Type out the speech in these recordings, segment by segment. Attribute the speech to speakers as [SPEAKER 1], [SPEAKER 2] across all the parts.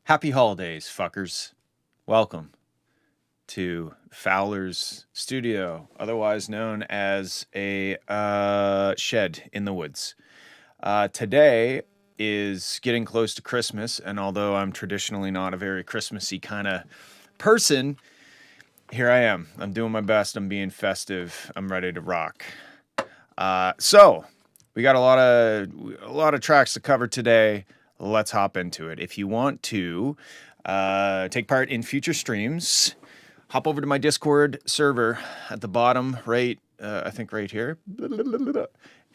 [SPEAKER 1] Happy holidays, fuckers. Welcome to Fowler's studio, otherwise known as a shed in the woods. Today is getting close to Christmas, and although I'm traditionally not a very Christmassy kind of person, here I am. I'm doing my best. I'm being festive. I'm ready to rock. So we got a lot of tracks to cover today. Let's hop into it. If you want to take part in future streams, hop over to my Discord server at the bottom right, I think right here.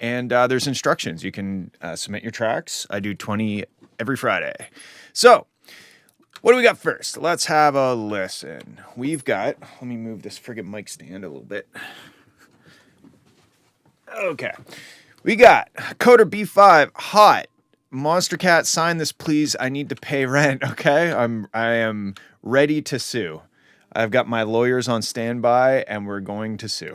[SPEAKER 1] And there's instructions. You can submit your tracks. I do 20 every Friday. So what do we got first? Let's have a listen. We've got, let me move this friggin' mic stand a little bit. Okay. We got Coder B5, Hot. Monster Cat, sign this, please. I need to pay rent. Okay, I am ready to sue. I've got my lawyers on standby, and we're going to sue.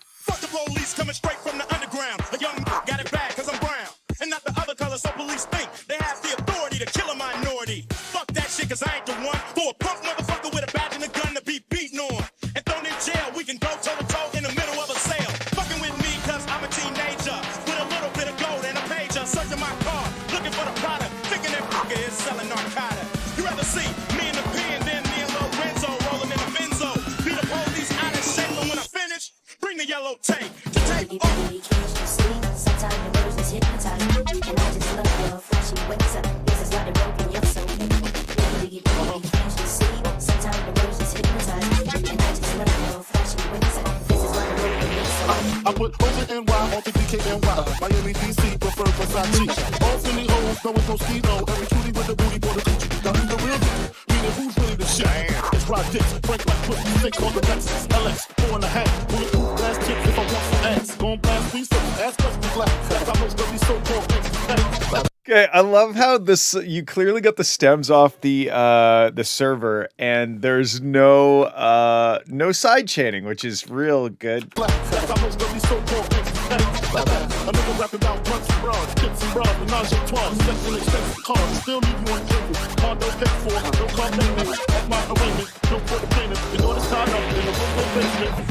[SPEAKER 2] Fuck the police coming straight from the underground. A young got it bad cause I'm brown. And not the other color, so police think they have the authority to kill a minority. Fuck that shit cause I ain't the one for a punk motherfucker with a badge and a gun to be beaten on. And thrown in jail, we can go toe to toe in the middle of a sale. Fucking with me cause I'm a teenager with a little bit of gold and a pager. Searching my car, looking for the product, thinking that fucker is selling narcotics. You rather see me in the pen than me and Lorenzo rolling in a Benzo. Be the police out of shape, and when I finish, bring the yellow tape. To tape off.
[SPEAKER 3] Sometimes the words is hypnotized, and I just love your flashy ways up. This is why they're broken, you're so baby. Can't you see? Sometimes the words is hypnotized, and I just love your flashy ways up. This is why they're broken, you're so
[SPEAKER 4] I put over NY on the DKNY. Miami, DC, prefer Versace. All Philly hoes know it's Mosquito. Every cutie with the booty for the coochie. Now who's the real dude? Meaning who's really the shit? It's Rod Dix, Frank like Pussy, Stick on the Lexus, LX, 4.5. Bulletproof ass chips if I want some ass. Gon' blast me, so ass questions left. That's how most of these so-called things.
[SPEAKER 1] Okay, I love how this. You clearly got the stems off the server, and there's no side chaining, which is real good.
[SPEAKER 4] That's how most of these so-called things. A nigga rapping about blunts and bras, tips and bras, menage a trois, sexual expensive cars. Still leave you on dribble. Condo paid for, no car payment. At my arraignment, no for the plaintiff. In order to tie up in the Brooklyn basement.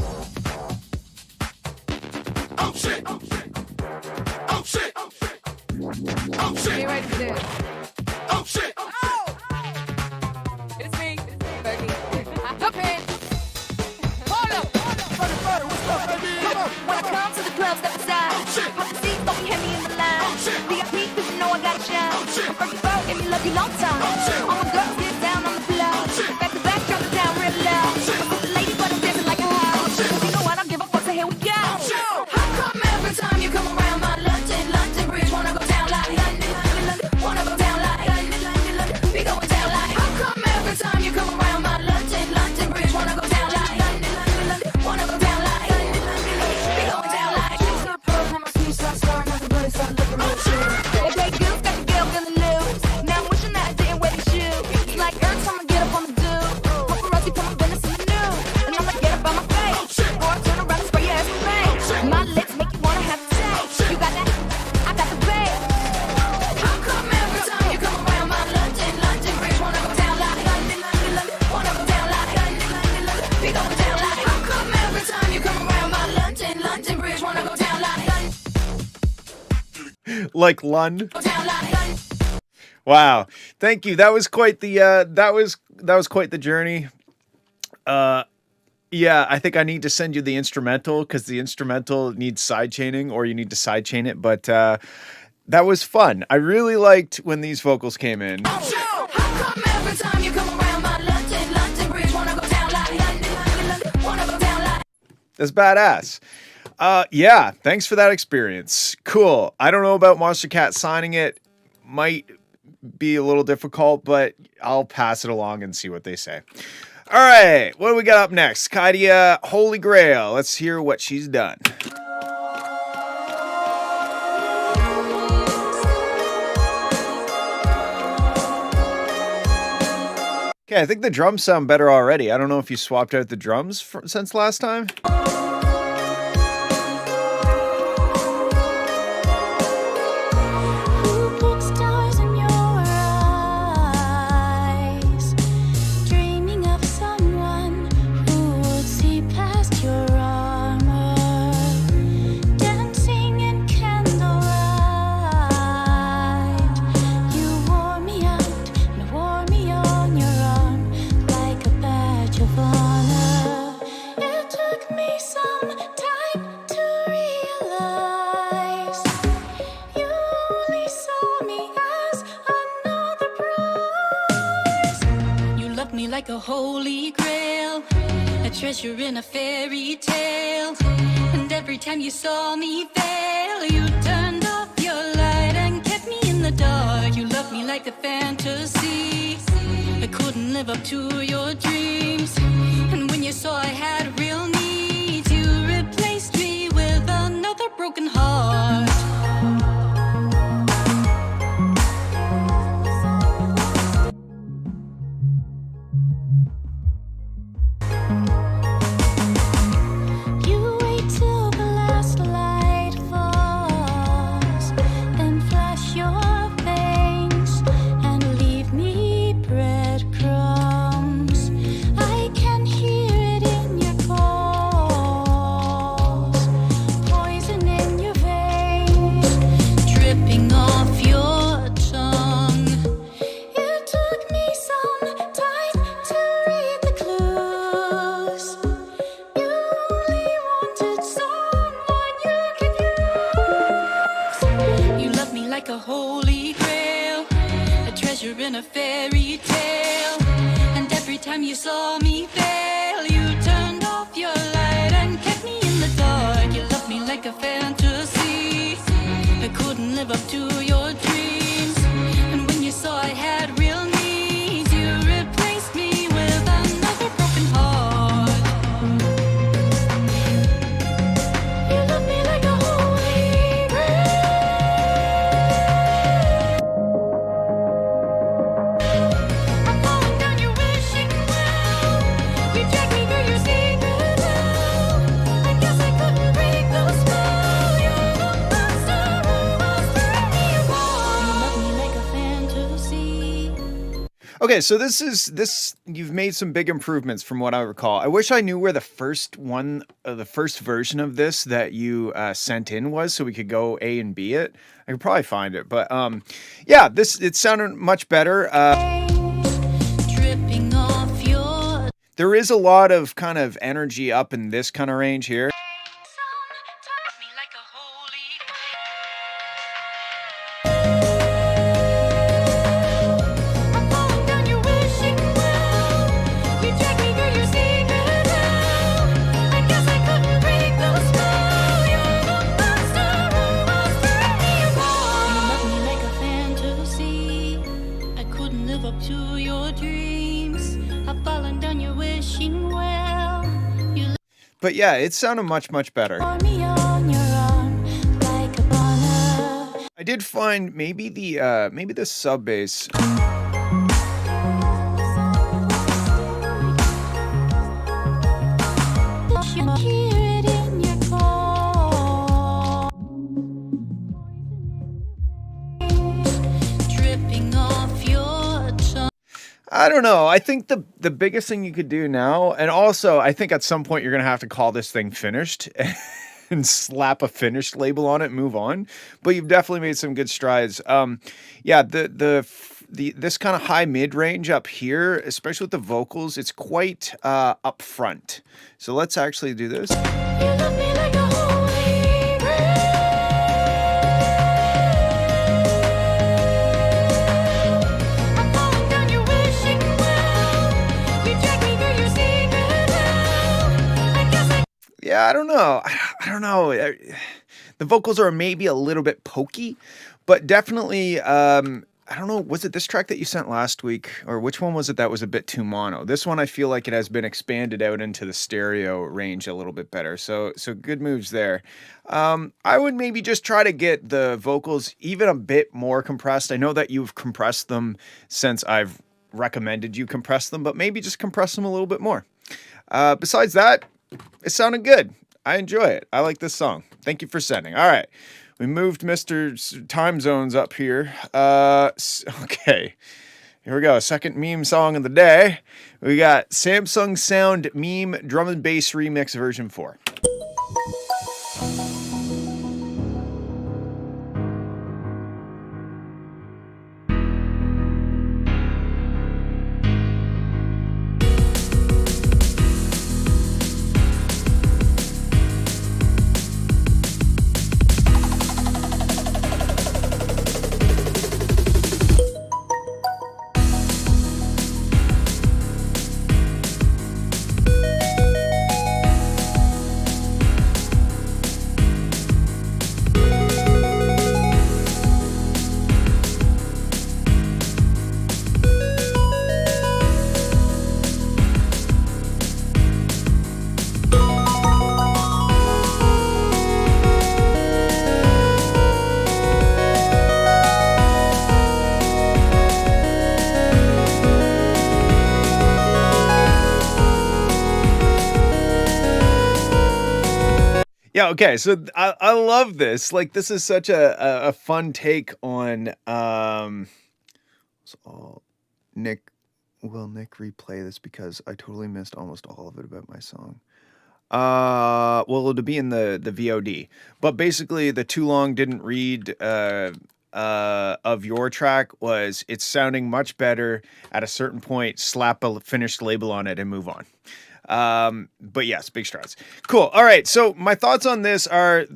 [SPEAKER 2] Oh shit! Oh shit! Oh shit! Oh shit! Oh shit!
[SPEAKER 5] Get ready for this.
[SPEAKER 2] Oh shit!
[SPEAKER 5] Oh! It's me, Becky. Okay. Hold up.
[SPEAKER 3] Come on, when I come to the club, step aside. Pop the seat, don't hit me in the line. VIP, cause you know I gotta shine. First of all, give me love you long time. All my girls get down on the floor. Back to back, drop it down real loud. I'm the lady, but I'm dancing like a house. Cause you know I don't give a fuck, so here we go. How come every time you come around my London Bridge, wanna go down like London, wanna go down like London, we going down like. How come every time you come around my London Bridge, wanna go down like London, wanna go down like London, we going down like. Hey, great goose, got the girl feeling loose. Now I'm wishing that I didn't wear these shoes. Like every time I get up on the do, paparazzi put my business in the news, and I'ma get up on my face, or I turn around and spray your ass with paint. My lips make you wanna have sex. You got that? I got the bass. How come every time you come around my London Bridge, wanna go down like London, wanna go down like London, we going down like. How come every time you come around my London Bridge, wanna go down like London?
[SPEAKER 1] Like Lund.
[SPEAKER 3] Go down like London.
[SPEAKER 1] Wow, thank you. That was quite the that was quite the journey. Yeah, I think I need to send you the instrumental because the instrumental needs side chaining, or you need to side chain it. But that was fun. I really liked when these vocals came in.
[SPEAKER 3] How come every time you come around my London Bridge, wanna go down like London, wanna go down like.
[SPEAKER 1] That's badass. Yeah, thanks for that experience. Cool. I don't know about Monster Cat signing it. Might be a little difficult, but I'll pass it along and see what they say. All right, what do we got up next? Kaidia, Holy Grail. Let's hear what she's done. Okay, I think the drums sound better already. I don't know if you swapped out the drums since last time.
[SPEAKER 3] Stars in your eyes. a holy grail, a treasure in a fairy tale. And every time you saw me fail, you turned off your light and kept me in the dark. You loved me like a fantasy. I couldn't live up to your dreams. And when you saw I had real needs, you replaced me with another broken heart. You wait till the last light falls, then flash your fangs and leave me breadcrumbs. I can hear it in your calls, poison in your veins, dripping off your tongue. It took me some time to read the clues. You only wanted someone you could use. You love me like a holy grail, a treasure in a fairy tale. And every time you saw me fail, you turned off your light and kept me in the dark. You loved me like a fantasy. I couldn't live up to your dreams. And when you saw I had real needs, you replaced me with another broken heart. You love me like a holy grail. I'm falling down your wishing well. You dragged me through your secret hell. I guess I couldn't break the spell. You're the monster who was turning me apart. You love me like a fantasy.
[SPEAKER 1] Okay, so this you've made some big improvements from what I recall. I wish I knew where the first one, the first version of this that you sent in was, so we could go A and B it. I could probably find it, but yeah, it sounded much better.
[SPEAKER 3] Dripping off your
[SPEAKER 1] There is a lot of kind of energy up in this kind of range here.
[SPEAKER 3] touch me like a holy I'm falling down your wishing well. You dragged me through your secret hell. I guess I couldn't break the spell. You're the monster who was turning me apart. You love me like a fantasy. I couldn't live up to your dreams. I've fallen down your wishing well. You
[SPEAKER 1] But yeah, it sounded much, much better.
[SPEAKER 3] left me on your arm like a bonnet.
[SPEAKER 1] I did find maybe the sub bass.
[SPEAKER 3] You hear it in your call, dripping off your tongue.
[SPEAKER 1] I don't know. I think the biggest thing you could do now, and also I think at some point you're gonna have to call this thing finished and slap a finished label on it and move on. But you've definitely made some good strides. Yeah, this kind of high mid range up here, especially with the vocals, it's quite up front. So let's actually do this.
[SPEAKER 3] You love me like a holy grail. I'm falling down your wishing well. You dragged me through your secret hell. I guess I
[SPEAKER 1] Yeah, I don't know. I don't know. The vocals are maybe a little bit pokey, but definitely, I don't know. Was it this track that you sent last week, or which one was it that was a bit too mono? This one, I feel like it has been expanded out into the stereo range a little bit better. So good moves there. I would maybe just try to get the vocals even a bit more compressed. I know that you've compressed them since I've recommended you compress them, but maybe just compress them a little bit more. Besides that, it sounded good. I enjoy it. I like this song. Thank you for sending. All right. We moved Mr. Time Zones up here. Okay. Here we go. Second meme song of the day. We got Samsung Sound Meme Drum and Bass Remix version 4. Yeah, okay. So I love this. Like this is such a fun take on so Nick will Nick replay this because I totally missed almost all of it about my song. Well, to be in the VOD, but basically the too long didn't read of your track was it's sounding much better at a certain point. Slap a finished label on it and move on. But yes, big strides. Cool. All right. So my thoughts on this are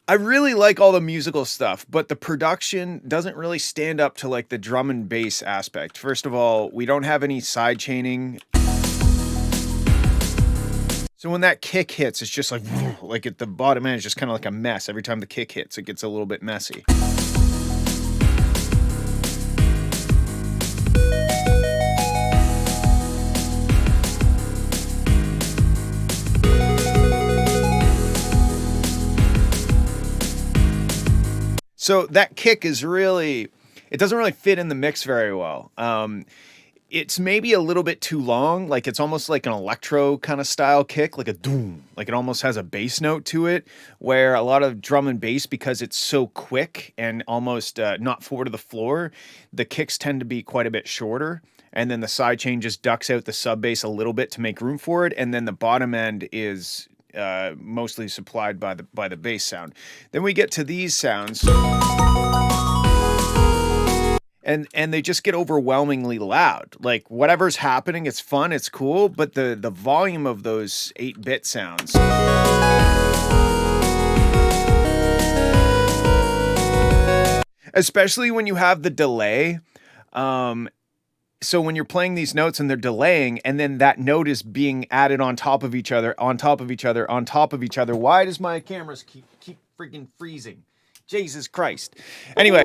[SPEAKER 1] I really like all the musical stuff, but the production doesn't really stand up to like the drum and bass aspect. First of all, we don't have any side chaining. So when that kick hits, it's just like at the bottom end, it's just kind of like a mess. Every time the kick hits, it gets a little bit messy. So that kick is really, it doesn't really fit in the mix very well. It's maybe a little bit too long. Like it's almost like an electro kind of style kick, like a doom, like it almost has a bass note to it, where a lot of drum and bass, because it's so quick and almost not forward to the floor, the kicks tend to be quite a bit shorter. And then the side chain just ducks out the sub bass a little bit to make room for it. And then the bottom end is mostly supplied by the bass sound. Then we get to these sounds. And they just get overwhelmingly loud. Like whatever's happening, it's fun, it's cool, but the volume of those 8-bit sounds. Especially when you have the delay. So when you're playing these notes and they're delaying, and then that note is being added on top of each other, on top of each other, on top of each other. Why does my cameras keep freaking freezing? Jesus Christ. Anyway,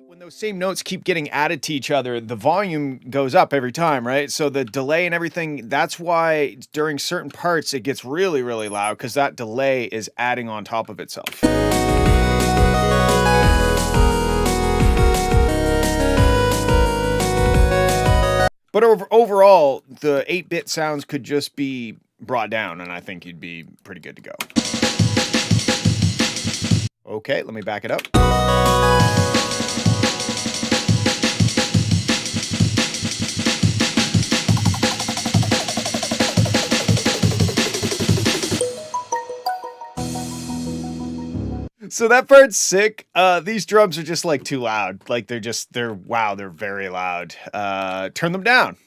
[SPEAKER 1] when those same notes keep getting added to each other, the volume goes up every time, right? So the delay and everything, that's why during certain parts it gets really, really loud, because that delay is adding on top of itself. But overall, the 8-bit sounds could just be brought down, and I think you'd be pretty good to go. Okay, let me back it up. So that part's sick. These drums are just like too loud. Like they're very loud. Turn them down.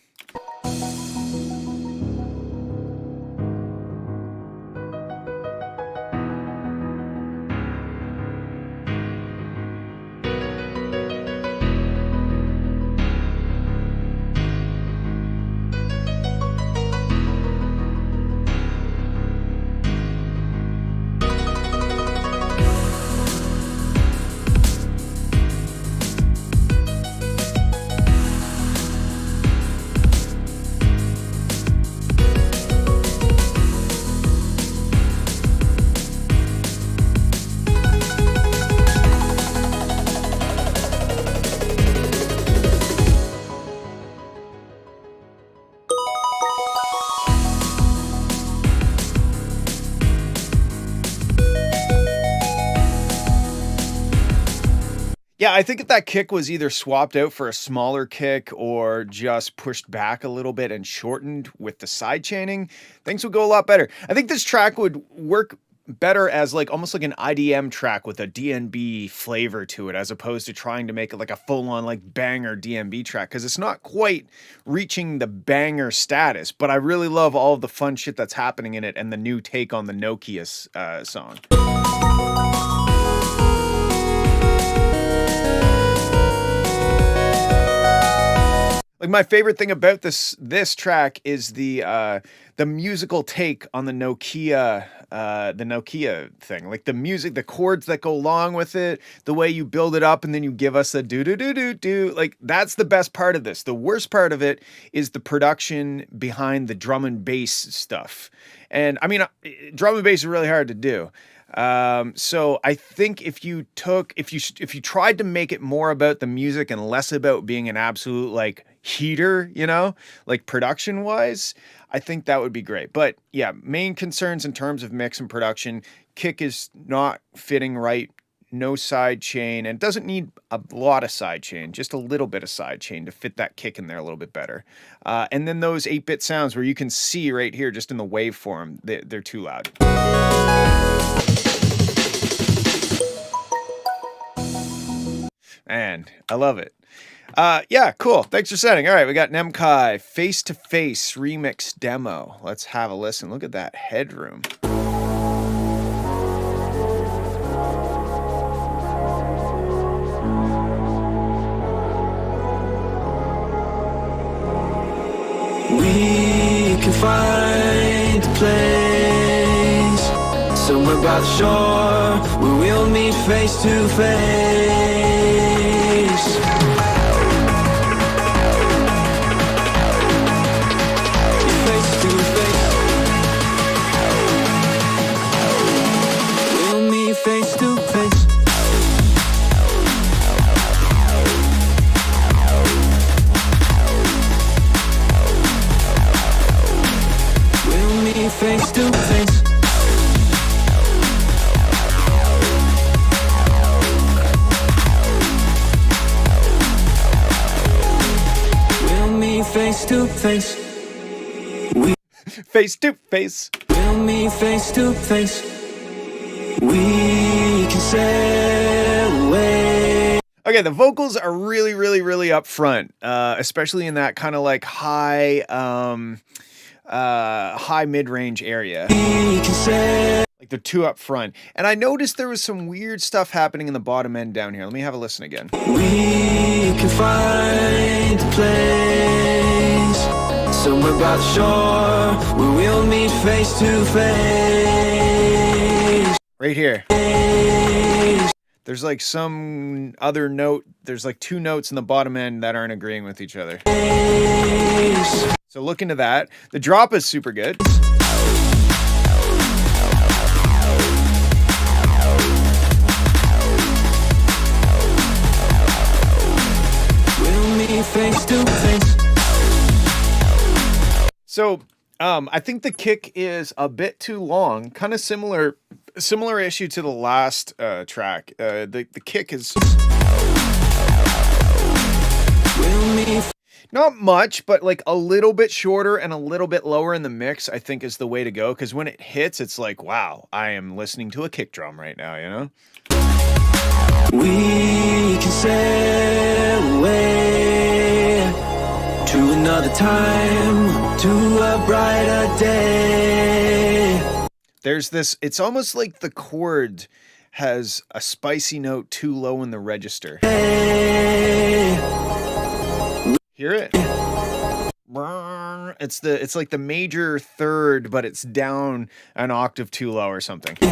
[SPEAKER 1] Yeah, I think if that kick was either swapped out for a smaller kick or just pushed back a little bit and shortened with the side chaining, things would go a lot better. I think this track would work better as like almost like an IDM track with a DNB flavor to it, as opposed to trying to make it like a full-on like banger DNB track, because it's not quite reaching the banger status. But I really love all of the fun shit that's happening in it and the new take on the Nokia song. Like my favorite thing about this track is the musical take on the Nokia thing. Like the music, the chords that go along with it, the way you build it up, and then you give us a do do do do do. Like that's the best part of this. The worst part of it is the production behind the drum and bass stuff. And I mean, drum and bass is really hard to do. So I think if you tried to make it more about the music and less about being an absolute like heater, you know, like production wise, I think that would be great. But yeah, main concerns in terms of mix and production, kick is not fitting right. No side chain, and it doesn't need a lot of side chain, just a little bit of side chain to fit that kick in there a little bit better. And then those 8-bit sounds where you can see right here, just in the waveform, they're too loud. Man, I love it. Yeah, cool. Thanks for setting. All right, we got Nemkai Face to Face remix demo. Let's have a listen. Look at that headroom.
[SPEAKER 6] We can find a place somewhere by the shore where we'll meet face to face. Face to face. We'll meet face to face. Face to face. We'll meet face to face.
[SPEAKER 1] Face to face.
[SPEAKER 6] We'll meet face to face. We can sail away.
[SPEAKER 1] Okay, the vocals are really, really, really up front, especially in that kind of like high mid-range area. Like they're too up front. And I noticed there was some weird stuff happening in the bottom end down here. Let me have a listen again.
[SPEAKER 6] We can find a place somewhere by the shore where we'll meet face to face.
[SPEAKER 1] Right here. There's like some other note. There's like 2 notes in the bottom end that aren't agreeing with each other. So look into that. The drop is super good.
[SPEAKER 6] We'll meet face to face.
[SPEAKER 1] So I think the kick is a bit too long. Kind of similar issue to the last track. The kick is not much, but like a little bit shorter and a little bit lower in the mix, I think is the way to go. Because when it hits, it's like, wow, I am listening to a kick drum right now, you know?
[SPEAKER 6] We can sail away to another time, to a brighter day.
[SPEAKER 1] There's this, it's almost like the chord has a spicy note too low in the register. Hear it? It's like the major third, but it's down an octave too low or something.
[SPEAKER 6] We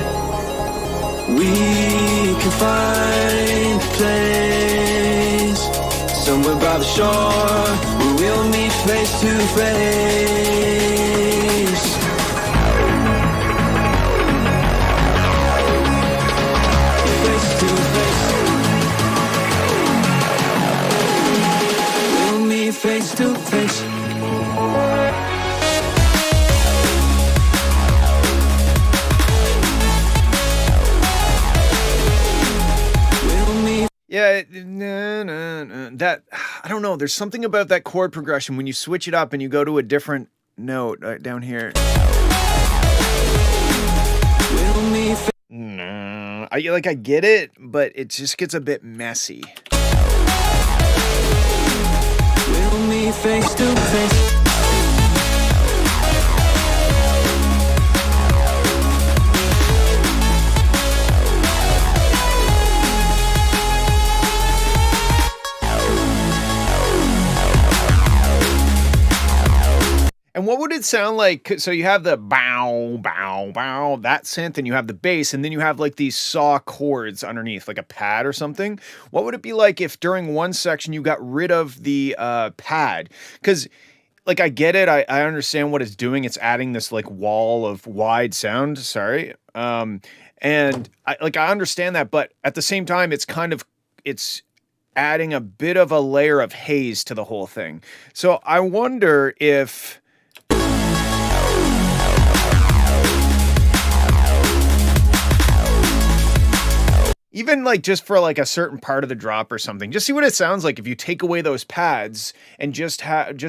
[SPEAKER 6] can find a place somewhere by the shore where we'll meet face to face. Face to face. We'll meet face to face.
[SPEAKER 1] Yeah, that, I don't know. There's something about that chord progression when you switch it up and you go to a different note down here. No, I get it, but it just gets a bit messy.
[SPEAKER 6] We'll meet face to face.
[SPEAKER 1] And what would it sound like? So you have the bow, bow, bow, that synth, and you have the bass, and then you have like these saw chords underneath, like a pad or something. What would it be like if during one section you got rid of the pad? Because, like, I get it. I understand what it's doing. It's adding this like wall of wide sound. Sorry. And I understand that, but at the same time, it's adding a bit of a layer of haze to the whole thing. So I wonder if Even like just for like a certain part of the drop or something, just see what it sounds like if you take away those pads and just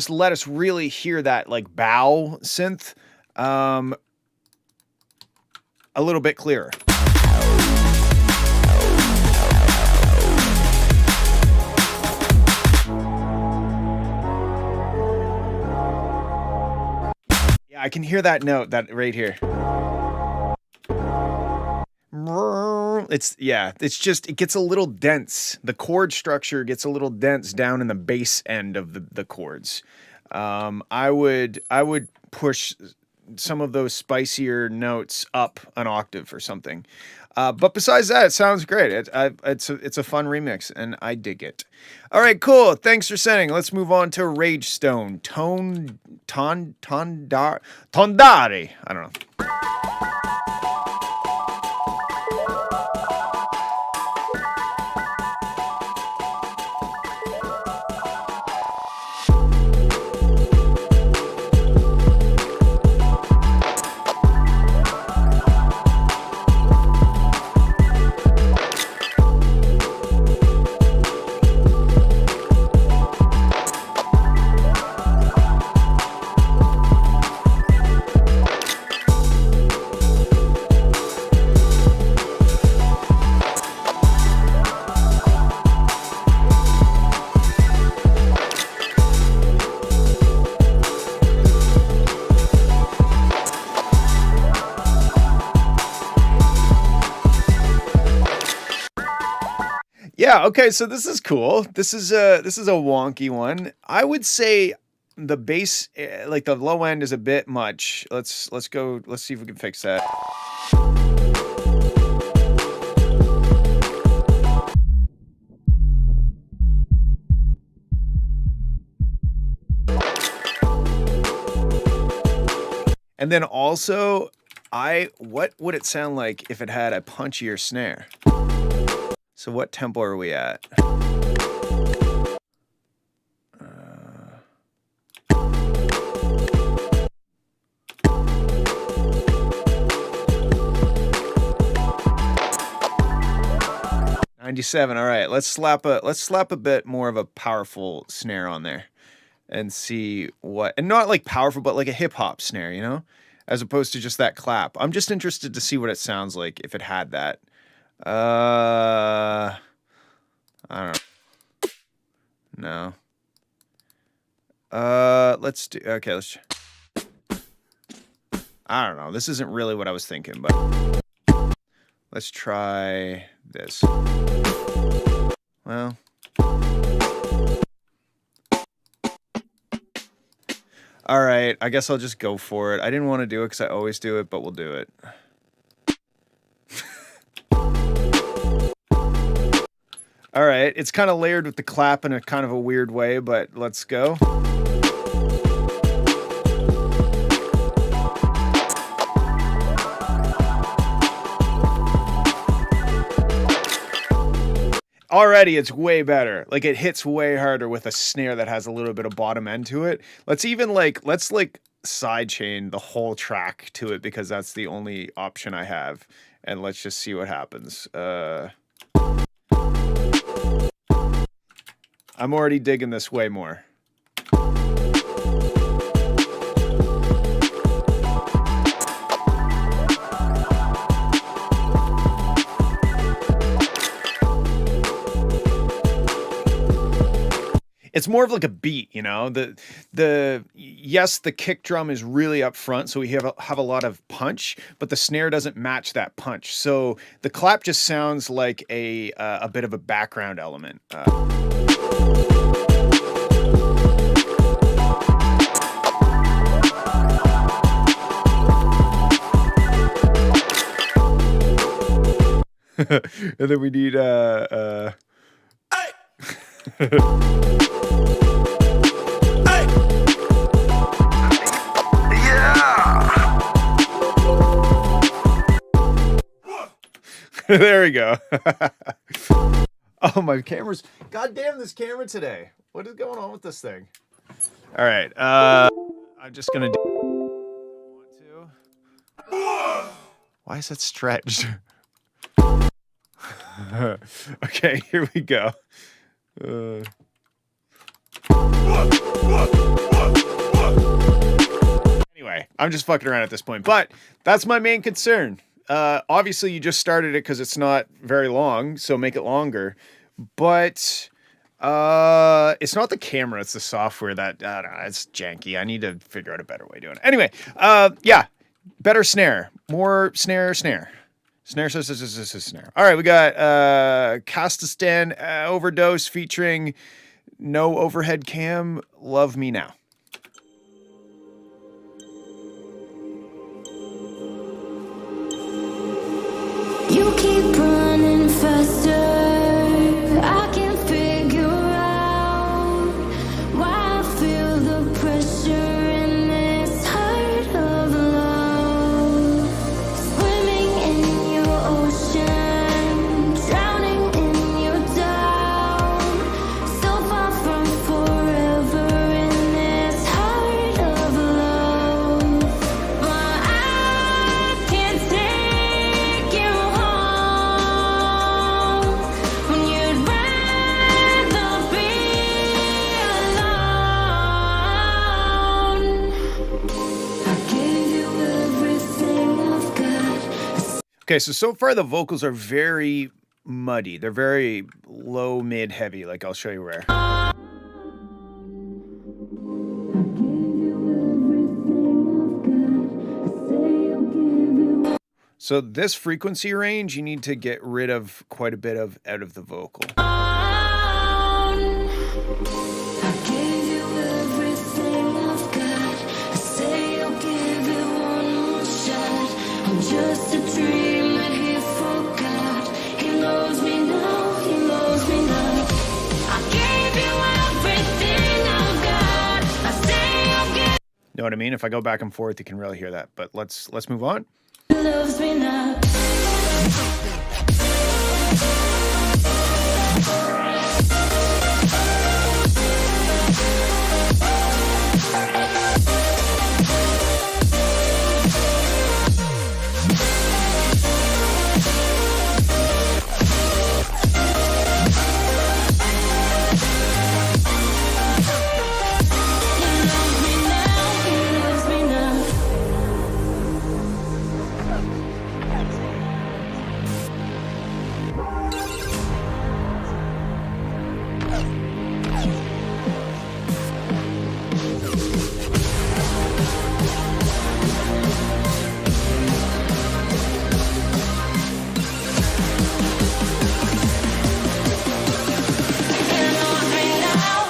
[SPEAKER 1] let us really hear that like bow synth a little bit clearer. Yeah, I can hear that note that right here. It's it gets a little dense. The chord structure gets a little dense down in the bass end of the chords. I would push some of those spicier notes up an octave or something. But besides that, it sounds great. It's a fun remix, and I dig it. All right, cool. Thanks for sending. Let's move on to Rage Stone. Tondare. I don't know. Yeah, okay, so this is cool. This is a wonky one. I would say the bass, like the low end, is a bit much. Let's see if we can fix that. And then also, what would it sound like if it had a punchier snare? So what tempo are we at? $97. All right, let's slap a bit more of a powerful snare on there, and see what. And not like powerful, but like a hip hop snare, you know, as opposed to just that clap. I'm just interested to see what it sounds like if it had that. I don't know. No. Let's do. Okay, let's. I don't know. This isn't really what I was thinking, but let's try this. Well. All right, I guess I'll just go for it. I didn't want to do it because I always do it, but we'll do it. All right, it's kind of layered with the clap in a kind of a weird way, but let's go. Already it's way better. Like it hits way harder with a snare that has a little bit of bottom end to it. Let's sidechain the whole track to it because that's the only option I have. And let's just see what happens. I'm already digging this way more. It's more of like a beat, you know. Yes, the kick drum is really up front, so we have a lot of punch, but the snare doesn't match that punch. So the clap just sounds like a bit of a background element. And then we need there we go. Oh, my camera's... God damn this camera today. What is going on with this thing? All right. I'm just going to do... Why is that stretched? Okay, here we go. Anyway, I'm just fucking around at this point, but that's my main concern. Obviously, you just started it because it's not very long, so make it longer. But it's not the camera; it's the software that I don't know, it's janky. I need to figure out a better way of doing it. Anyway, yeah, better snare, more snare. Snare. All right, we got Castistan Overdose featuring No Overhead Cam. Love Me Now.
[SPEAKER 3] You keep running faster. I can't figure out why I feel the pressure in this heart of love. Swimming in your ocean, drowning in your down. So far from forever in this heart of love. But I can't take you home when you'd rather be alone. I gave you everything I've got.
[SPEAKER 1] Okay, so far the vocals are very muddy. They're very low, mid, heavy. Like I'll show you where. So this frequency range, you need to get rid of quite a bit of out of the vocal.
[SPEAKER 3] I gave you everything I've got. I say I'll give you one more shot. I'm just a dream that he forgot. He loves me now, he loves me now. I gave you everything I've got. I say I'll give
[SPEAKER 1] Know what I mean? If I go back and forth, you can really hear that. But let's move on.
[SPEAKER 3] you loves me now.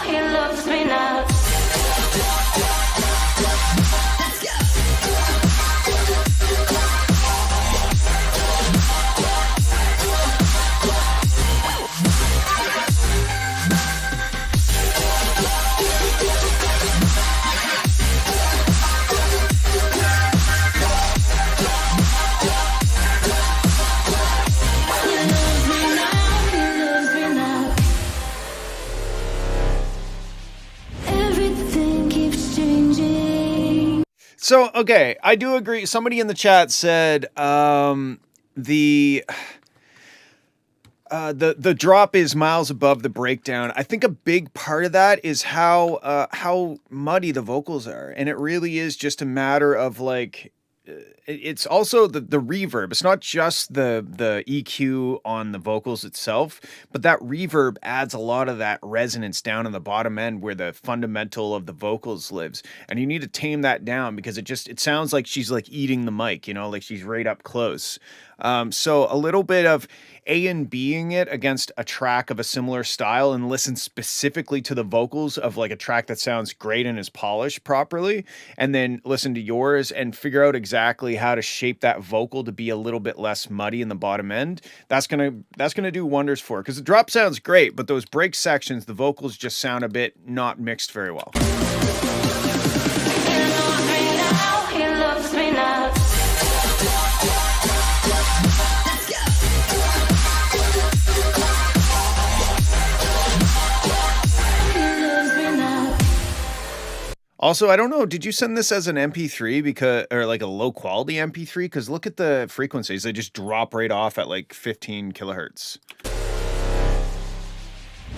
[SPEAKER 3] He loves me now. He loves me now. He loves me now. He loves me now. Everything keeps changing.
[SPEAKER 1] So, okay, I do agree. Somebody in the chat said the drop is miles above the breakdown. I think a big part of that is how muddy the vocals are, and it really is just a matter of like. It's also the reverb. It's not just the EQ on the vocals itself, but that reverb adds a lot of that resonance down in the bottom end where the fundamental of the vocals lives. And you need to tame that down because it sounds like she's like eating the mic, you know, like she's right up close. So a little bit of A and Bing it against a track of a similar style and listen specifically to the vocals of like a track that sounds great and is polished properly, and then listen to yours and figure out exactly how to shape that vocal to be a little bit less muddy in the bottom end. That's gonna do wonders for it because the drop sounds great, but those break sections, the vocals just sound a bit not mixed very well.
[SPEAKER 3] He loves me now.
[SPEAKER 1] Also, I don't know, did you send this as an MP3 because, or like a low quality MP3? Because look at the frequencies, they just drop right off at like 15 kilohertz.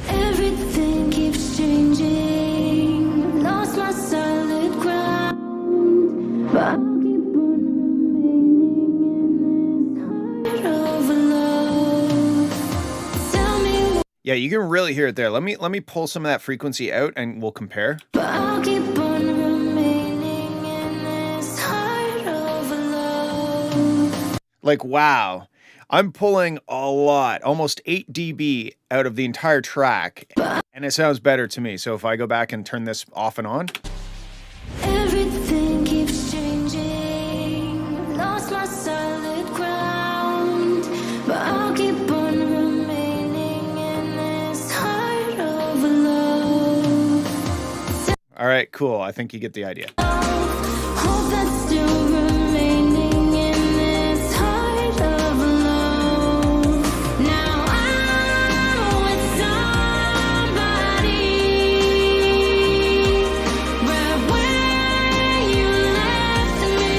[SPEAKER 3] Everything keeps changing. Lost my solid ground. But I'll keep on remaining in this heart of love. Tell me
[SPEAKER 1] Yeah, you can really hear it there. Let me pull some of that frequency out and we'll compare.
[SPEAKER 3] but I'll keep on remaining in this heart of love.
[SPEAKER 1] Like, wow. I'm pulling a lot, almost 8 dB out of the entire track, and it sounds better to me. So if I go back and turn this off and on,
[SPEAKER 3] Everything keeps changing. Lost my solid ground. But I'll keep on remaining in this heart of love.
[SPEAKER 1] all right, cool. I think you get the idea.
[SPEAKER 3] Hope that's still remaining in this heart of love. Now I'm with somebody. Right where you left me.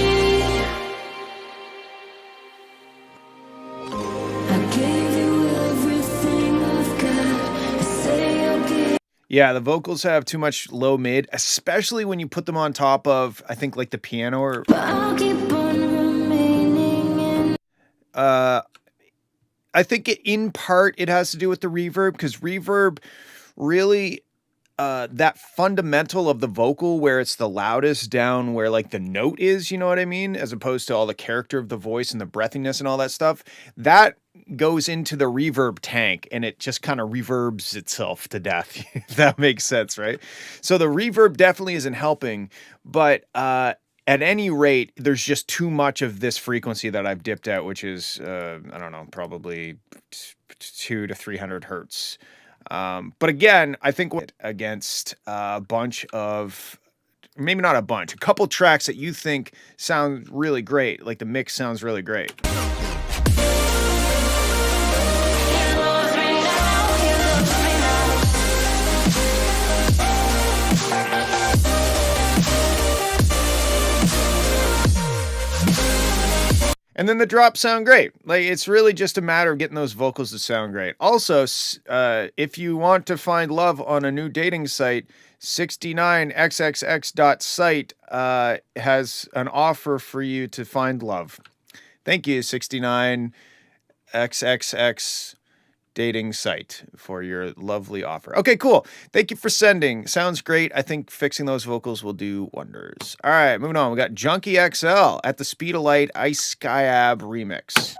[SPEAKER 3] I gave you everything I've got. I say I'll give.
[SPEAKER 1] Yeah, the vocals have too much low mid, especially when you put them on top of, I think, like the piano or
[SPEAKER 3] But I'll keep on remaining in.
[SPEAKER 1] I think in part it has to do with the reverb, because reverb really that fundamental of the vocal where it's the loudest down where like the note is, you know what I mean, as opposed to all the character of the voice and the breathiness and all that stuff, that goes into the reverb tank and it just kind of reverbs itself to death. If that makes sense, right? So the reverb definitely isn't helping, but at any rate, there's just too much of this frequency that I've dipped out, which is, I don't know, probably 200 to 300 hertz. But again, I think against a bunch of, maybe not a bunch, a couple tracks that you think sound really great, like the mix sounds really great. And then the drops sound great. Like, it's really just a matter of getting those vocals to sound great. Also, if you want to find love on a new dating site, 69xxx.site has an offer for you to find love. Thank you, 69xxx dating site, for your lovely offer. Okay, cool. Thank you for sending. Sounds great. I think fixing those vocals will do wonders. All right, moving on. We got Junkie XL at the Speed of Light Ice Skyab remix.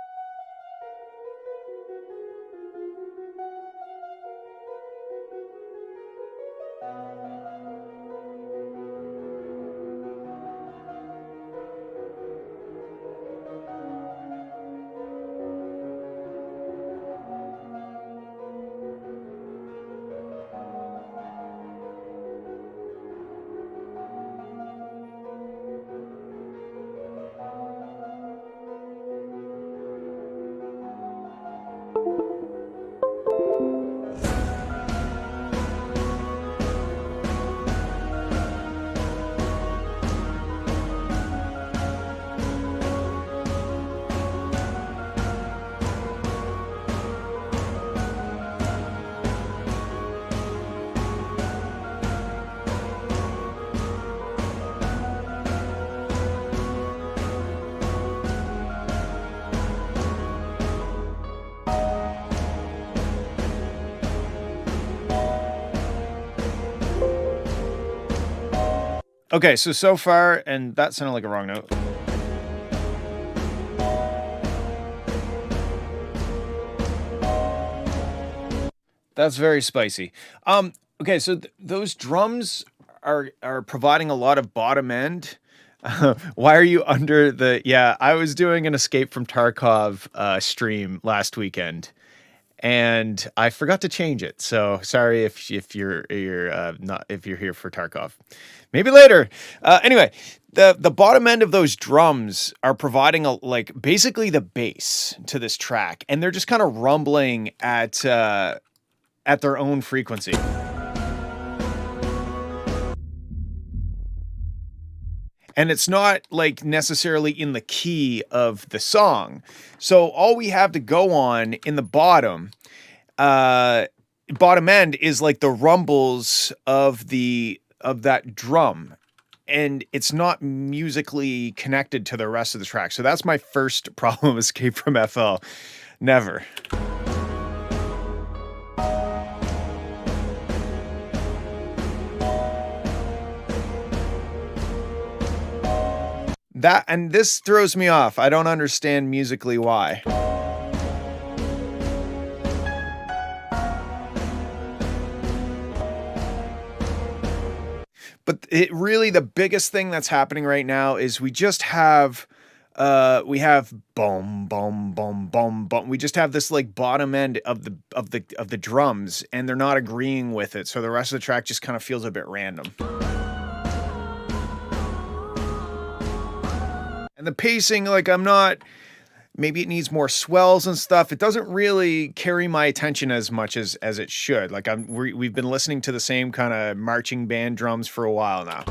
[SPEAKER 1] Okay, so far, and that sounded like a wrong note. That's very spicy. Okay, so those drums are providing a lot of bottom end. Why are you under the? Yeah, I was doing an Escape from Tarkov stream last weekend, and I forgot to change it. So sorry if you're not, if you're here for Tarkov. Maybe later. Anyway, the bottom end of those drums are providing like basically the bass to this track, and they're just kind of rumbling at their own frequency. and it's not like necessarily in the key of the song. So all we have to go on in the bottom end is like the rumbles of that drum, and it's not musically connected to the rest of the track. So that's my first problem with Escape from FL. Never. And this throws me off. I don't understand musically why. But the biggest thing that's happening right now is we just have boom, boom, boom, boom, boom. We just have this like bottom end of the drums, and they're not agreeing with it. So the rest of the track just kind of feels a bit random. And the pacing, like maybe it needs more swells and stuff. It doesn't really carry my attention as much as it should. Like we've been listening to the same kind of marching band drums for a while now.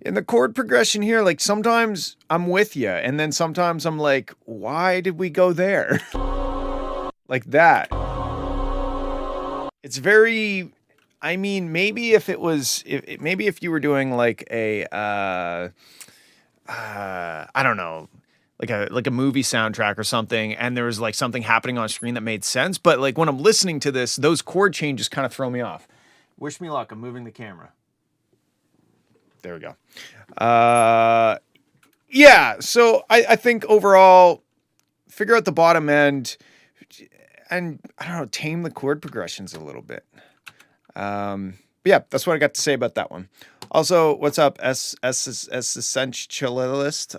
[SPEAKER 1] In the chord progression here, like sometimes I'm with you, and then sometimes I'm like, why did we go there? Like that. It's very, I mean, maybe if if you were doing like a, I don't know, like a movie soundtrack or something, and there was like something happening on screen that made sense. But like when I'm listening to this, those chord changes kind of throw me off. Wish me luck. I'm moving the camera. There we go. Yeah, so I think overall, figure out the bottom end and, I don't know, tame the chord progressions a little bit. But yeah, that's what I got to say about that one. Also, what's up, Essentialist?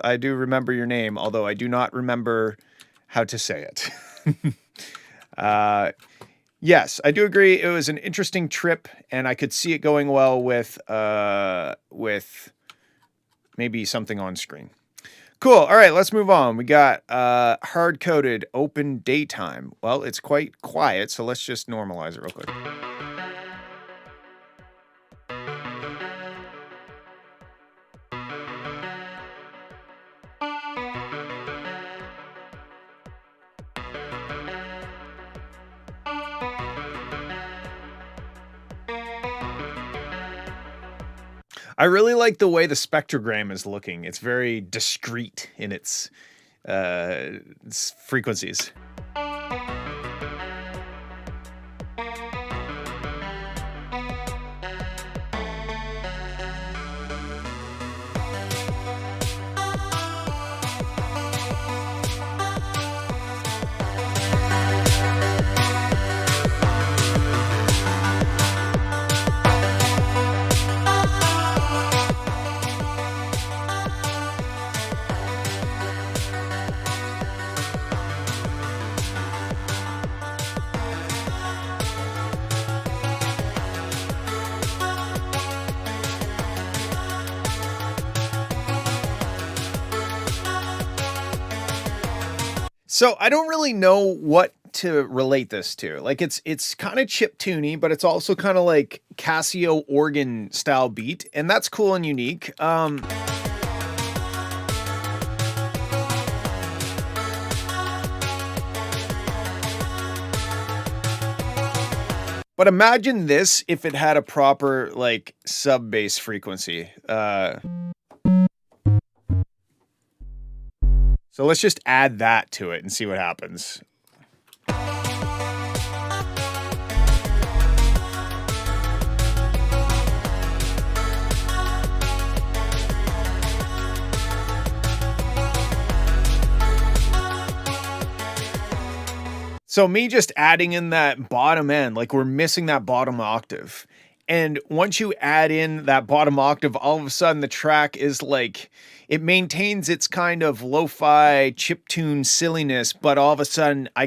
[SPEAKER 1] I do remember your name, although I do not remember how to say it. Yes, I do agree. It was an interesting trip, and I could see it going well with maybe something on screen. Cool. All right, let's move on. We got hard-coded open daytime. Well, it's quite quiet, so let's just normalize it real quick. I really like the way the spectrogram is looking. It's very discrete in its frequencies. So I don't really know what to relate this to. Like it's kind of chiptune-y, but it's also kind of like Casio organ style beat, and that's cool and unique. But imagine this if it had a proper like sub bass frequency. So let's just add that to it and see what happens. So me just adding in that bottom end, like we're missing that bottom octave. And once you add in that bottom octave, all of a sudden the track is like, it maintains its kind of lo-fi chiptune silliness, but all of a sudden I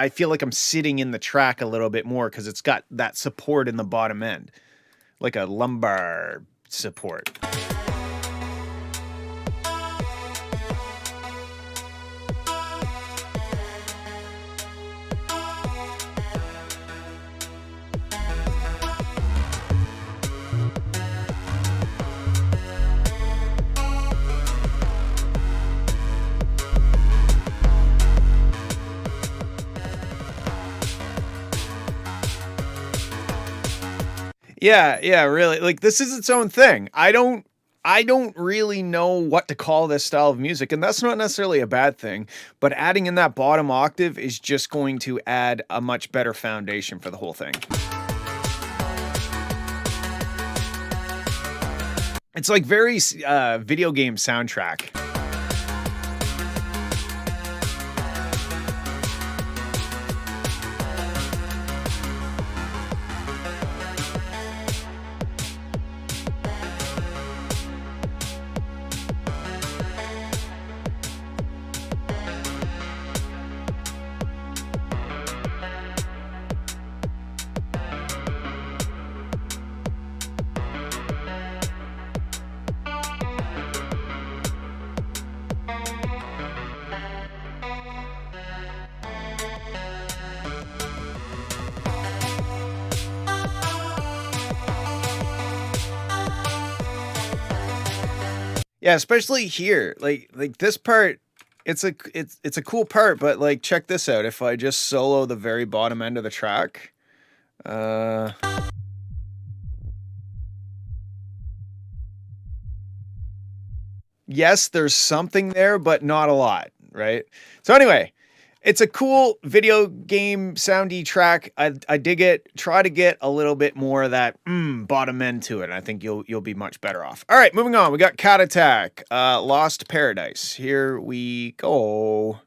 [SPEAKER 1] feel like I'm sitting in the track a little bit more because it's got that support in the bottom end, like a lumbar support. Yeah, really. Like, this is its own thing. I don't really know what to call this style of music, and that's not necessarily a bad thing, but adding in that bottom octave is just going to add a much better foundation for the whole thing. It's like very video game soundtrack. Yeah, especially here. Like this part, it's a cool part, but like check this out. If I just solo the very bottom end of the track, yes, there's something there, but not a lot, right? So anyway, it's a cool video game soundy track. I dig it. Try to get a little bit more of that bottom end to it. I think you'll be much better off. All right, moving on. We got Cat Attack, Lost Paradise. Here we go.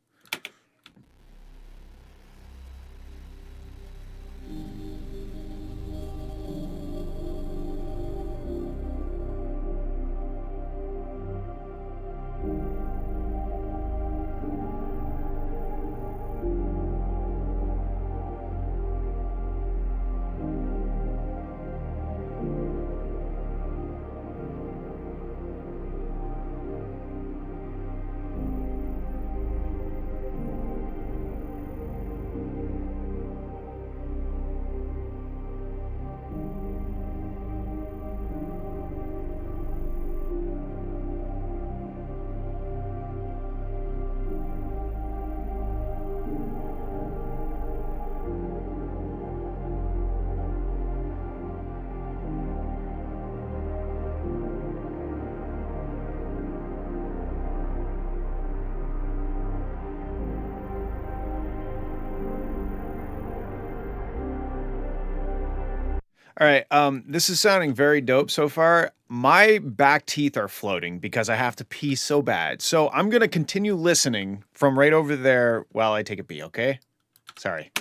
[SPEAKER 1] All right, this is sounding very dope so far. My back teeth are floating because I have to pee so bad. So I'm gonna continue listening from right over there while I take a pee, okay? Sorry.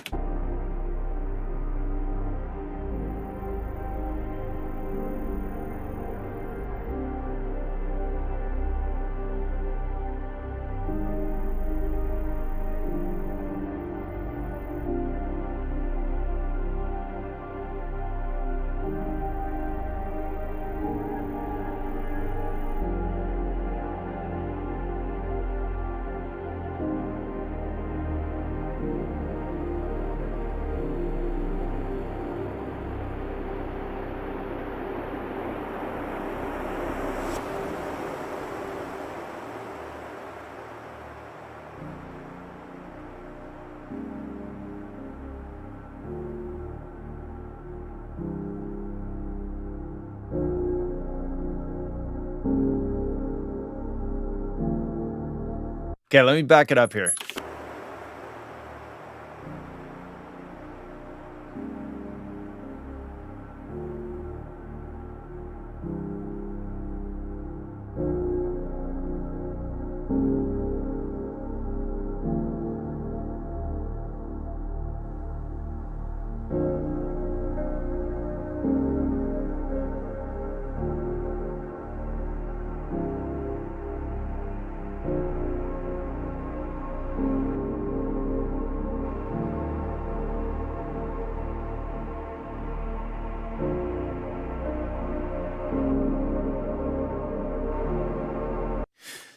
[SPEAKER 1] Okay, let me back it up here.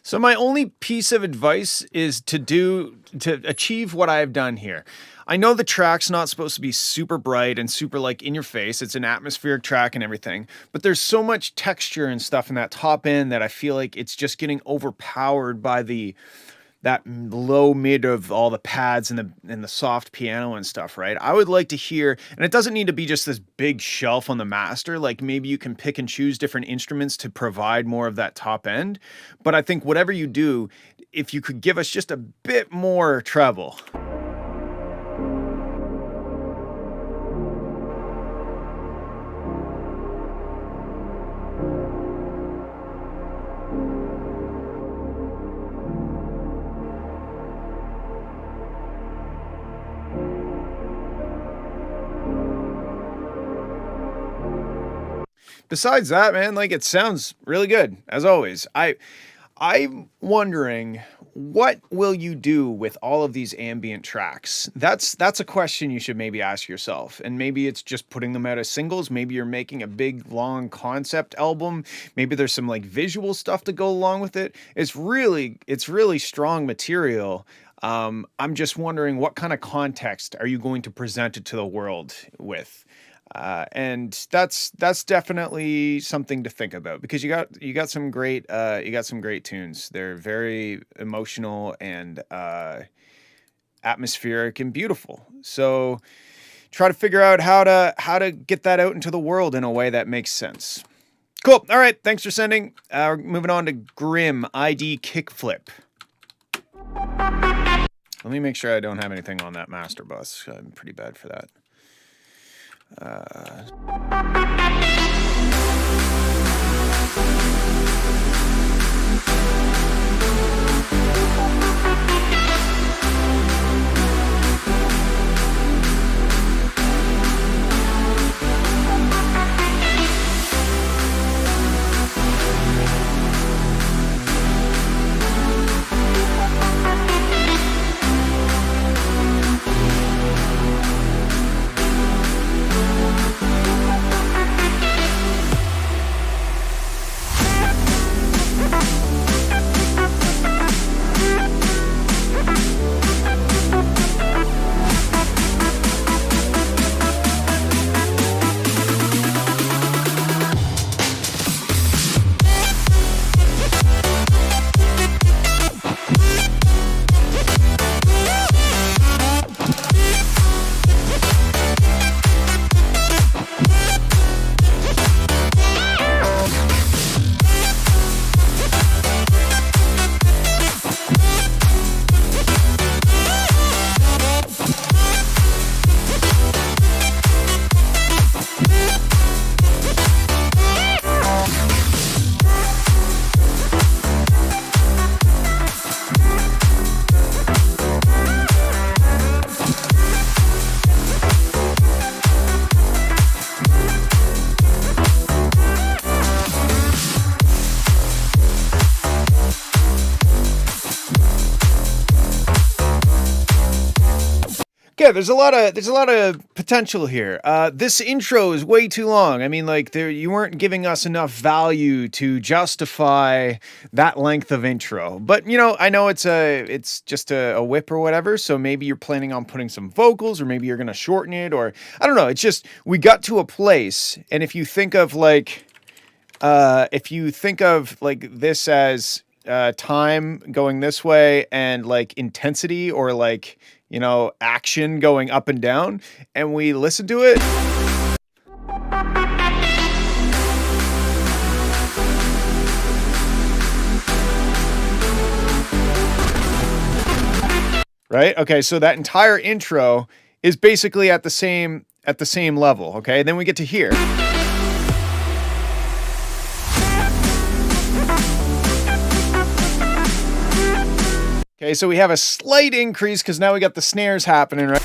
[SPEAKER 1] So my only piece of advice is to achieve what I've done here. I know the track's not supposed to be super bright and super like in your face. It's an atmospheric track and everything, but there's so much texture and stuff in that top end that I feel like it's just getting overpowered by that low mid of all the pads and the soft piano and stuff, right? I would like to hear, and it doesn't need to be just this big shelf on the master, like maybe you can pick and choose different instruments to provide more of that top end. But I think whatever you do, if you could give us just a bit more treble. Besides that, man, like it sounds really good as always. I'm wondering, what will you do with all of these ambient tracks? That's a question you should maybe ask yourself. And maybe it's just putting them out as singles. Maybe you're making a big long concept album. Maybe there's some like visual stuff to go along with it. It's really strong material. I'm just wondering, what kind of context are you going to present it to the world with? And that's definitely something to think about, because you got some great tunes. They're very emotional and atmospheric and beautiful. So try to figure out how to get that out into the world in a way that makes sense. Cool. All right. Thanks for sending. Moving on to Grim ID Kickflip. Let me make sure I don't have anything on that master bus. I'm pretty bad for that. Yeah, there's a lot of potential here. This intro is way too long. I mean, like, you weren't giving us enough value to justify that length of intro. But you know, I know it's just a whip or whatever. So maybe you're planning on putting some vocals, or maybe you're gonna shorten it, or I don't know. It's just, we got to a place, and if you think of like this as time going this way, and like intensity, or like, you know, action going up and down, and we listen to it. Right? Okay, so that entire intro is basically at the same level, okay? Then we get to here. Okay, so we have a slight increase because now we got the snares happening, right?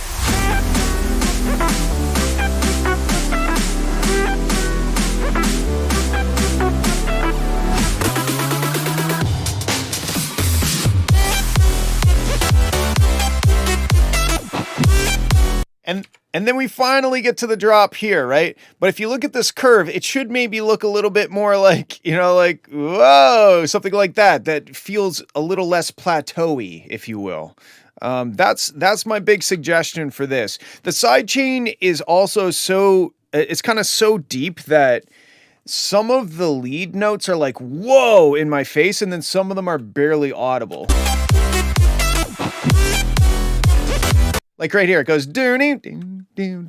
[SPEAKER 1] And then we finally get to the drop here, right? But if you look at this curve, it should maybe look a little bit more like, like, whoa, something like that. That feels a little less plateauy, if you will. That's my big suggestion for this. The sidechain is also it's kind of so deep that some of the lead notes are like, whoa, in my face, and then some of them are barely audible. Like right here, it goes doon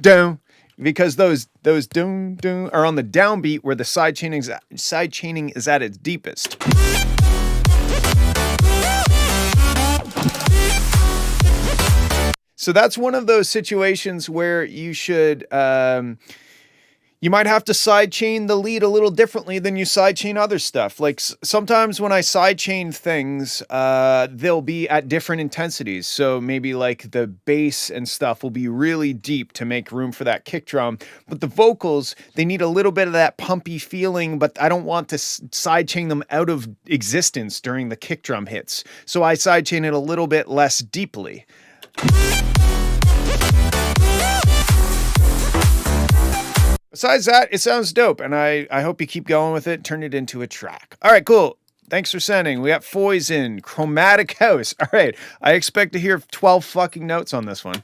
[SPEAKER 1] down, because those doon are on the downbeat where the sidechaining is at its deepest. So that's one of those situations where you should you might have to sidechain the lead a little differently than you sidechain other stuff. Like sometimes when I sidechain things, they'll be at different intensities. So maybe like the bass and stuff will be really deep to make room for that kick drum. But the vocals, they need a little bit of that pumpy feeling, but I don't want to sidechain them out of existence during the kick drum hits. So I sidechain it a little bit less deeply. Besides that, it sounds dope, and I hope you keep going with it, turn it into a track. All right, cool. Thanks for sending. We got Foyson, Chromatic House. All right, I expect to hear 12 fucking notes on this one.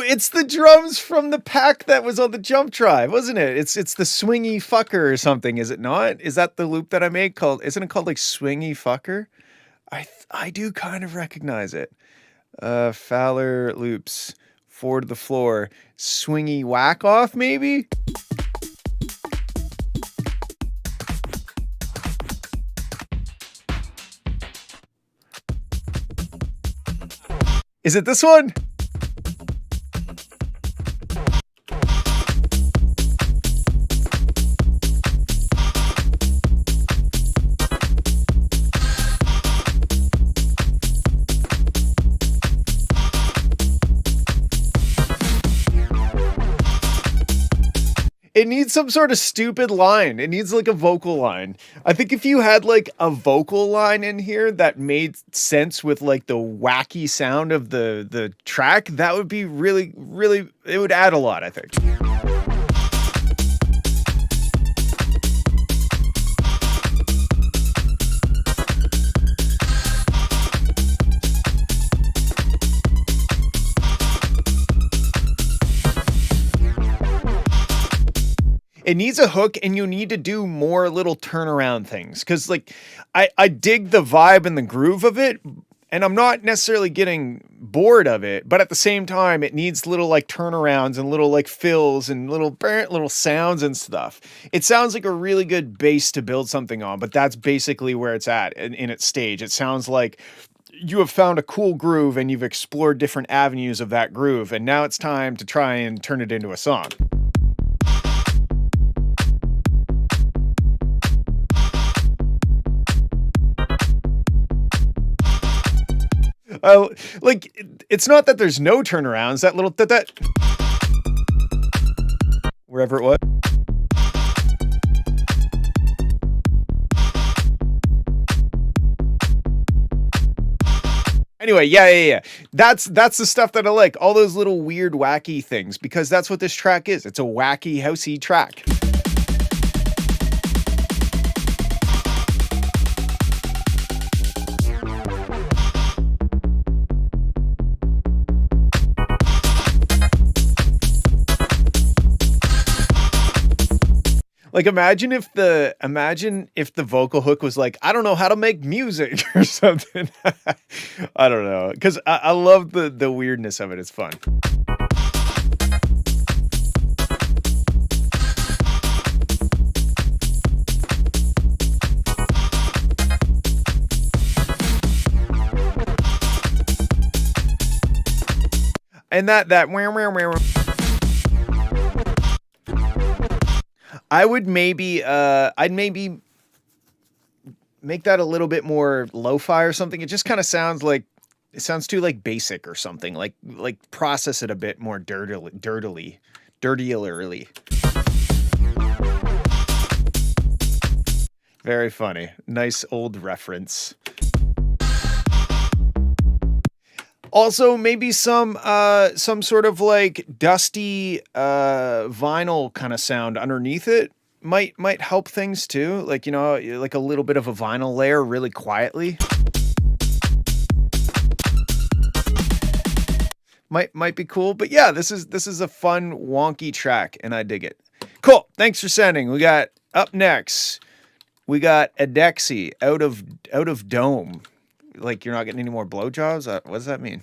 [SPEAKER 1] It's the drums from the pack that was on the jump drive, wasn't it? It's the swingy fucker or something, is it not? Is that the loop that I made isn't it called like swingy fucker? I do kind of recognize it. Fowler loops, 4 to the floor, swingy whack off maybe? Is it this one? It needs some sort of stupid line. It needs like a vocal line. I think if you had like a vocal line in here that made sense with like the wacky sound of the track, that would be really, really, it would add a lot, I think. It needs a hook, and you need to do more little turnaround things. Because, like, I dig the vibe and the groove of it, and I'm not necessarily getting bored of it. But at the same time, it needs little, like, turnarounds and little, like, fills and little sounds and stuff. It sounds like a really good base to build something on, but that's basically where it's at in its stage. It sounds like you have found a cool groove, and you've explored different avenues of that groove, and now it's time to try and turn it into a song. Like, it's not that there's no turnarounds. That little that wherever it was. Anyway, yeah. That's the stuff that I like. All those little weird, wacky things, because that's what this track is. It's a wacky, housey track. Like imagine if the vocal hook was like, I don't know how to make music or something. I don't know. Cause I love the weirdness of it. It's fun. And that I would maybe I'd maybe make that a little bit more lo-fi or something. It just kind of sounds like it sounds too like basic or something. Like process it a bit more dirtily. Very funny. Nice old reference. Also, maybe some sort of like dusty vinyl kind of sound underneath it might help things too. Like, you know, like a little bit of a vinyl layer really quietly. Might be cool. But yeah, this is a fun wonky track and I dig it. Cool. Thanks for sending. We got up next. We got Adexi out of Dome. Like you're not getting any more blowjobs? What does that mean?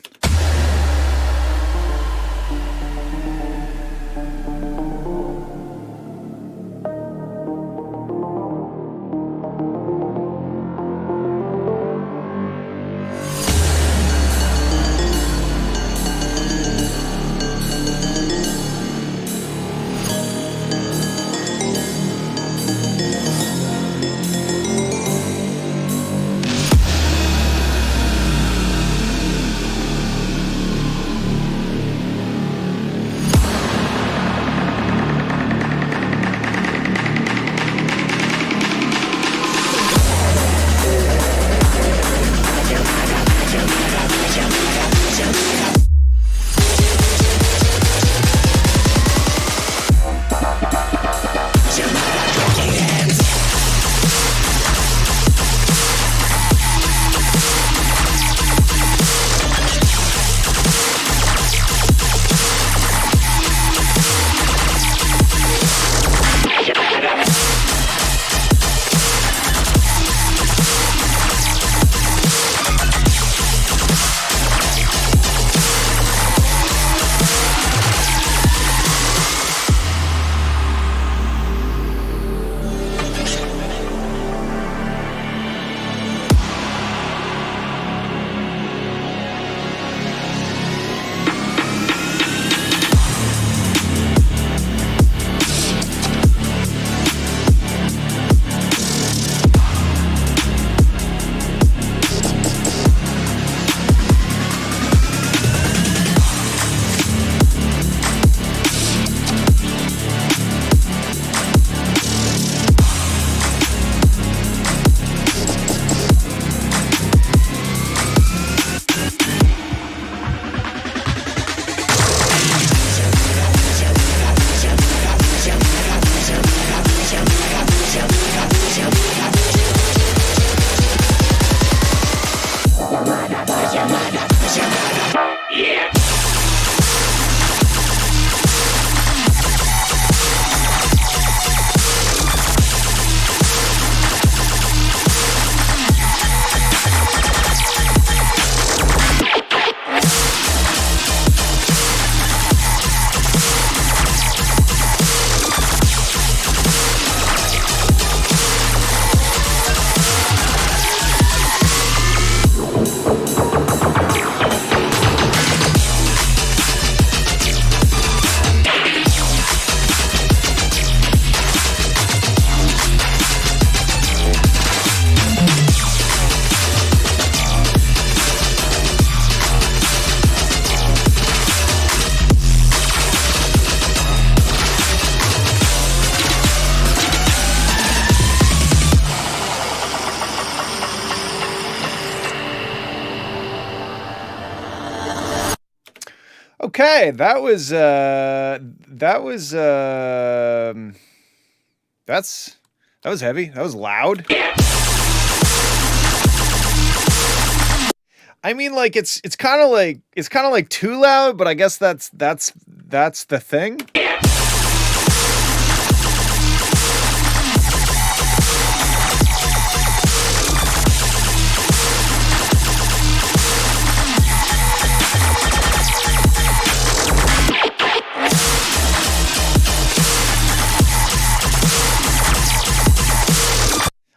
[SPEAKER 1] Okay, that was heavy. That was loud. I mean, like it's kind of like too loud, but I guess that's the thing.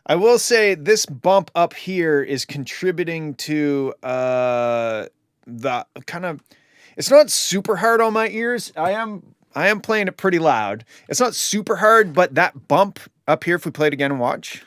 [SPEAKER 1] I will say this bump up here is contributing to the kind of, it's not super hard on my ears. I am playing it pretty loud. It's not super hard, but that bump up here, if we play it again and watch.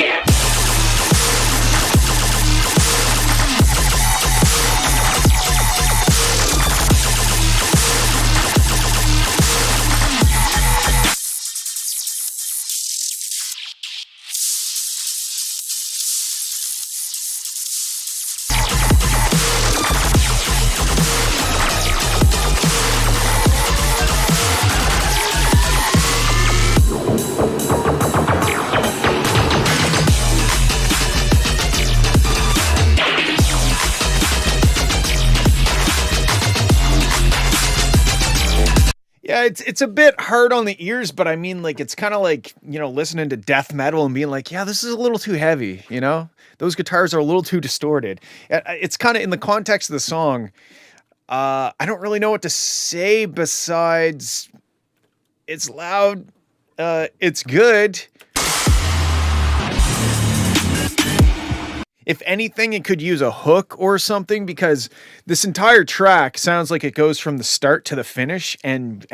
[SPEAKER 1] Yeah, it's a bit hard on the ears, but I mean, like, it's kind of like, you know, listening to death metal and being like, yeah, this is a little too heavy, you know? Those guitars are a little too distorted. It's kind of in the context of the song. I don't really know what to say besides it's loud. It's good. If anything, it could use a hook or something, because this entire track sounds like it goes from the start to the finish, and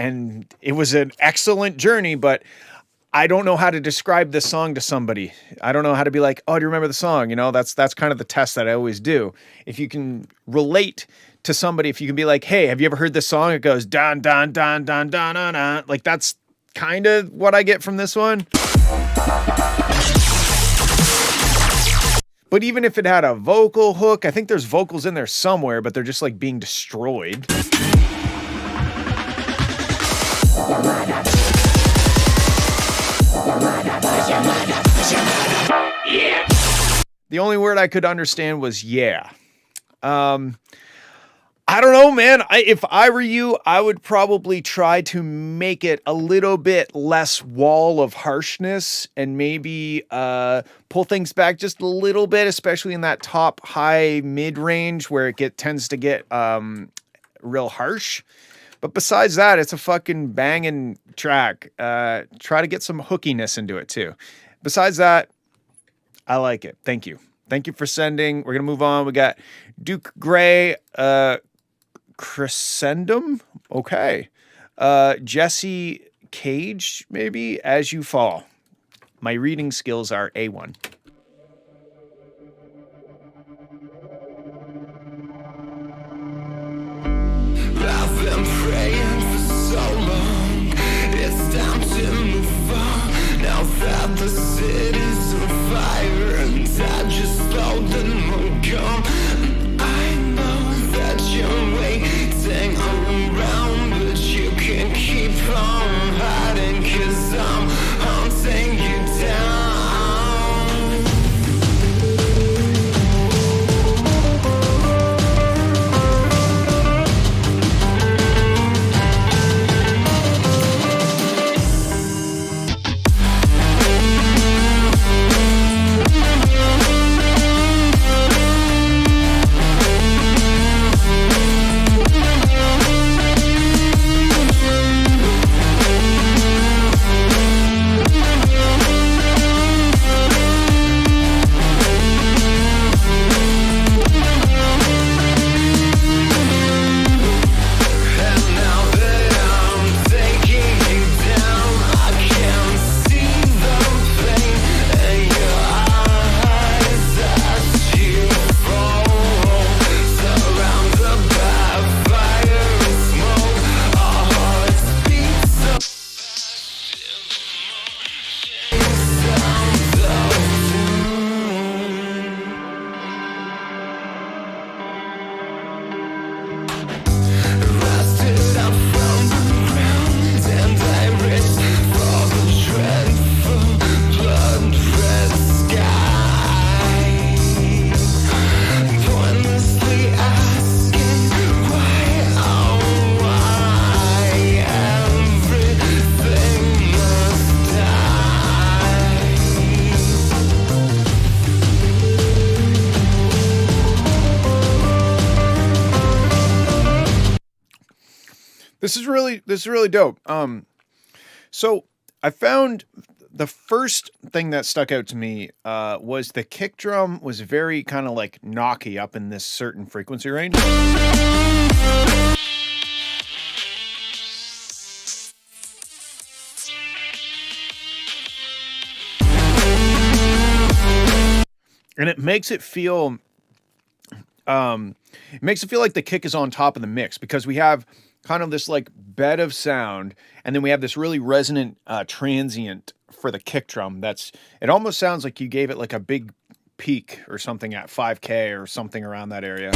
[SPEAKER 1] it was an excellent journey, but I don't know how to describe this song to somebody. I don't know how to be like, oh, do you remember the song? You know, that's kind of the test that I always do. If you can relate to somebody, if you can be like, hey, have you ever heard this song? It goes dun dun dun dun dun dun dun. Like, that's kind of what I get from this one. But even if it had a vocal hook, I think there's vocals in there somewhere, but they're just like being destroyed. The only word I could understand was yeah. I don't know, man. If I were you, I would probably try to make it a little bit less wall of harshness and maybe pull things back just a little bit, especially in that top high mid range where it tends to get real harsh. But besides that, it's a fucking banging track. Try to get some hookiness into it too. Besides that, I like it. Thank you. Thank you for sending. We're going to move on. We got Duke Gray, Crescendum. Okay. Jesse Cage, maybe, As You Fall. My reading skills are A1.
[SPEAKER 6] I've been praying for so long. It's time to move on. Now that the city's on fire and I just told them won't come. I know that you're waiting around, but you can keep on hiding, 'cause I'm hunting you down.
[SPEAKER 1] This is really dope. So I found the first thing that stuck out to me was the kick drum was very kind of like knocky up in this certain frequency range. And it makes it feel like the kick is on top of the mix, because we have kind of this like bed of sound, and then we have this really resonant transient for the kick drum. It almost sounds like you gave it like a big peak or something at 5K or something around that area.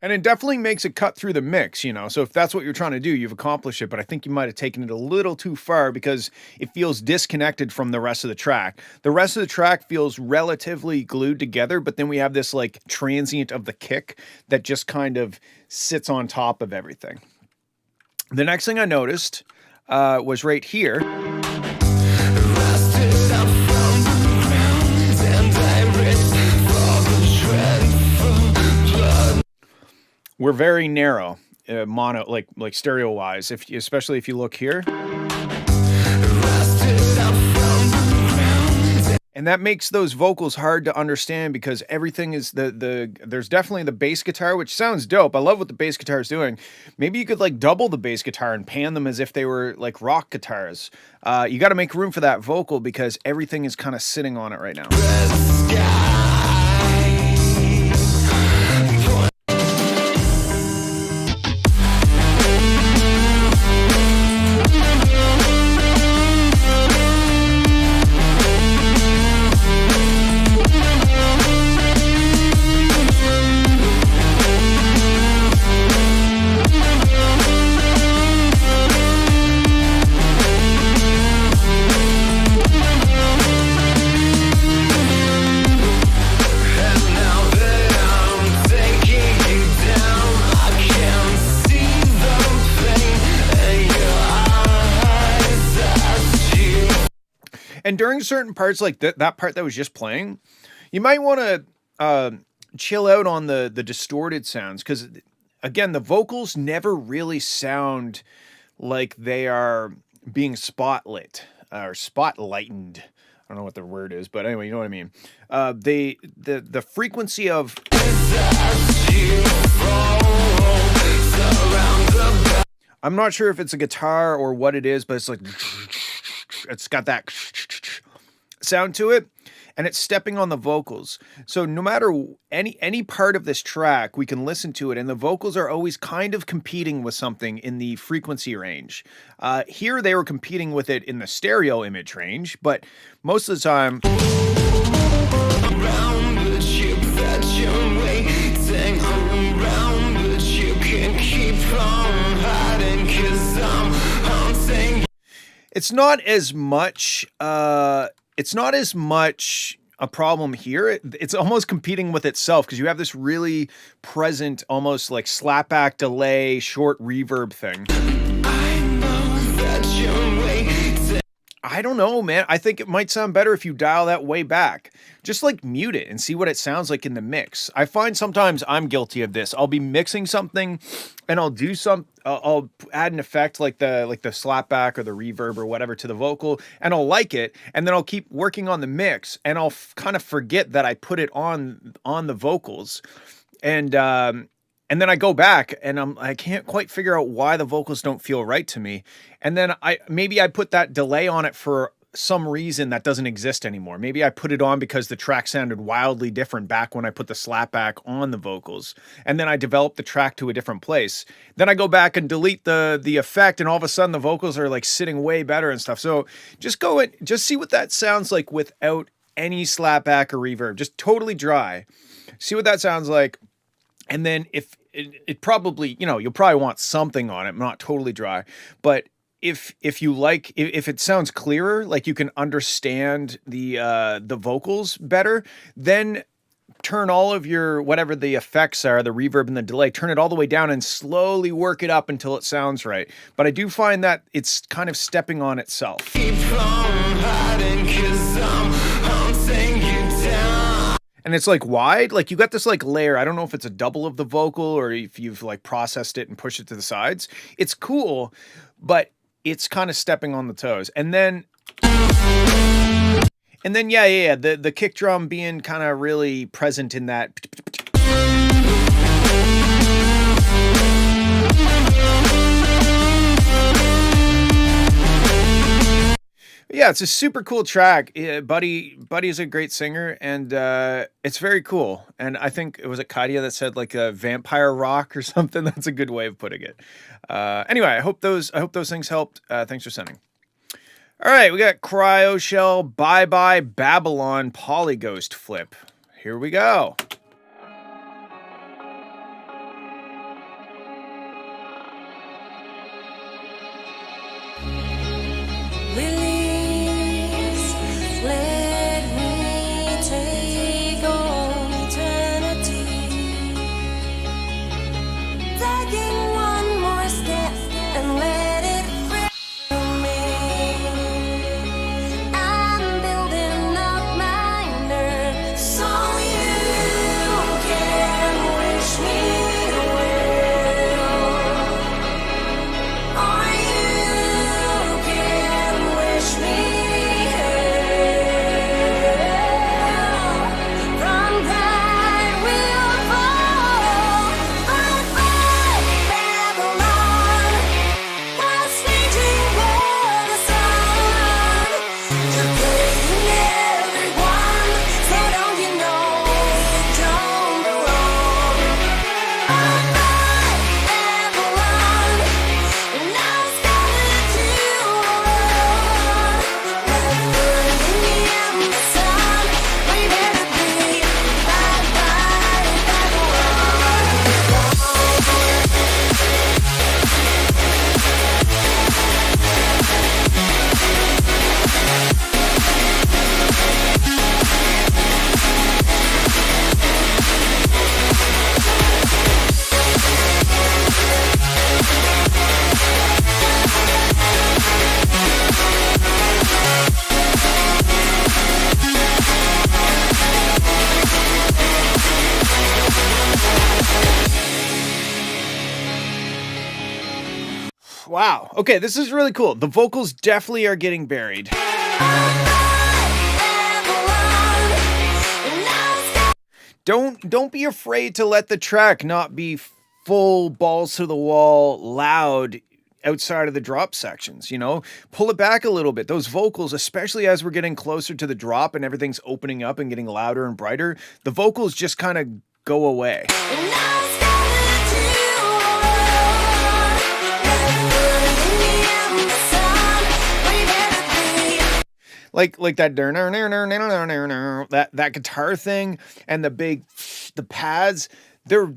[SPEAKER 1] And it definitely makes it cut through the mix, you know. So if that's what you're trying to do, you've accomplished it. But I think you might have taken it a little too far, because it feels disconnected from the rest of the track. The rest of the track feels relatively glued together, but then we have this like transient of the kick that just kind of sits on top of everything. The next thing I noticed was right here. We're very narrow, mono, like stereo wise. Especially if you look here, and that makes those vocals hard to understand, because everything is there's definitely the bass guitar, which sounds dope. I love what the bass guitar is doing. Maybe you could like double the bass guitar and pan them as if they were like rock guitars. You got to make room for that vocal, because everything is kind of sitting on it right now. And during certain parts, like that part that was just playing, you might want to chill out on the distorted sounds, because, again, the vocals never really sound like they are being spotlit or spotlightened. I don't know what the word is, but anyway, you know what I mean. The frequency of... I'm not sure if it's a guitar or what it is, but it's like... It's got that sound to it, and it's stepping on the vocals. So no matter any part of this track, we can listen to it, and the vocals are always kind of competing with something in the frequency range. Here they were competing with it in the stereo image range, but most of the time... Around, but you bet you're waiting around, but you can keep on hiding, 'cause I'm saying... It's not as much a problem here. It's almost competing with itself, because you have this really present, almost like slapback delay, short reverb thing. I know that you're waiting. I don't know, man. I think it might sound better if you dial that way back. Just like mute it and see what it sounds like in the mix. I find sometimes I'm guilty of this. I'll be mixing something and I'll add an effect like the slapback or the reverb or whatever to the vocal, and I'll like it, and then I'll keep working on the mix, and I'll kind of forget that I put it on the vocals. And then I go back and I can't quite figure out why the vocals don't feel right to me. And then maybe I put that delay on it for some reason that doesn't exist anymore. Maybe I put it on because the track sounded wildly different back when I put the slapback on the vocals. And then I developed the track to a different place. Then I go back and delete the effect, and all of a sudden the vocals are like sitting way better and stuff. So just see what that sounds like without any slapback or reverb. Just totally dry. See what that sounds like. And then if it probably, you know, you'll probably want something on it, not totally dry, but if you like, if it sounds clearer, like you can understand the vocals better, then turn all of your, whatever the effects are, the reverb and the delay, turn it all the way down and slowly work it up until it sounds right. But I do find that it's kind of stepping on itself. Keep on hiding, 'cause I'm hunting you down. And it's like wide, like you got this like layer. I don't know if it's a double of the vocal or if you've like processed it and pushed it to the sides. It's cool, but it's kind of stepping on the toes. And then yeah, the kick drum being kind of really present in that. Yeah, it's a super cool track. Buddy is a great singer, and it's very cool. And I think it was Kadia that said like a vampire rock or something. That's a good way of putting it. Anyway, I hope those things helped. Thanks for sending. All right, we got Cryo Shell, Bye Bye Babylon, Polyghost Flip. Here we go.
[SPEAKER 3] Release, let me take on eternity. Taking one more step and let it thrill me. I'm building up my nerve so you can wish me well. Or you can wish me hell. From pride we'll fall. Bye-bye, Babylon. While staging for the sun. You're playing everyone, so don't you know it don't belong. Bye-bye, Babylon. Now it's coming to run. Burning in the sun, we better be. Bye-bye, Babylon.
[SPEAKER 1] Wow. Okay, this is really cool. The vocals definitely are getting buried. Don't be afraid to let the track not be full balls to the wall loud outside of the drop sections, you know? Pull it back a little bit. Those vocals, especially as we're getting closer to the drop and everything's opening up and getting louder and brighter, the vocals just kind of go away. Like that that guitar thing and the pads, they're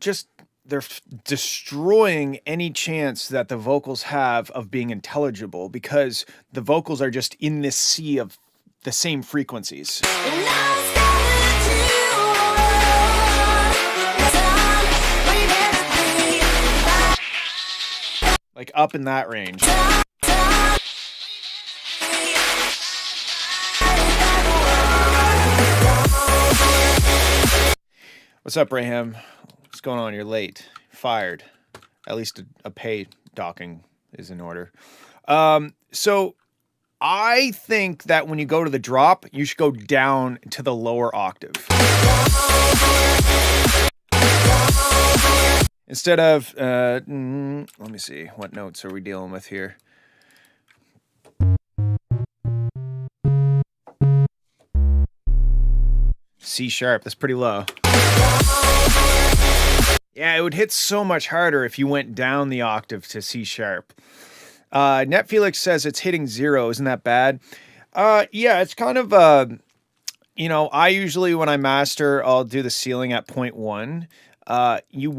[SPEAKER 1] destroying any chance that the vocals have of being intelligible because the vocals are just in this sea of the same frequencies. Like up in that range. What's up, Raham? What's going on? You're late. Fired. At least a pay docking is in order. So I think that when you go to the drop, you should go down to the lower octave. Instead of, let me see, what notes are we dealing with here? C sharp, that's pretty low. Yeah, it would hit so much harder if you went down the octave to C sharp. Netfelix says it's hitting 0. Isn't that bad? Yeah, it's kind of, I usually, when I master, I'll do the ceiling at 0.1. You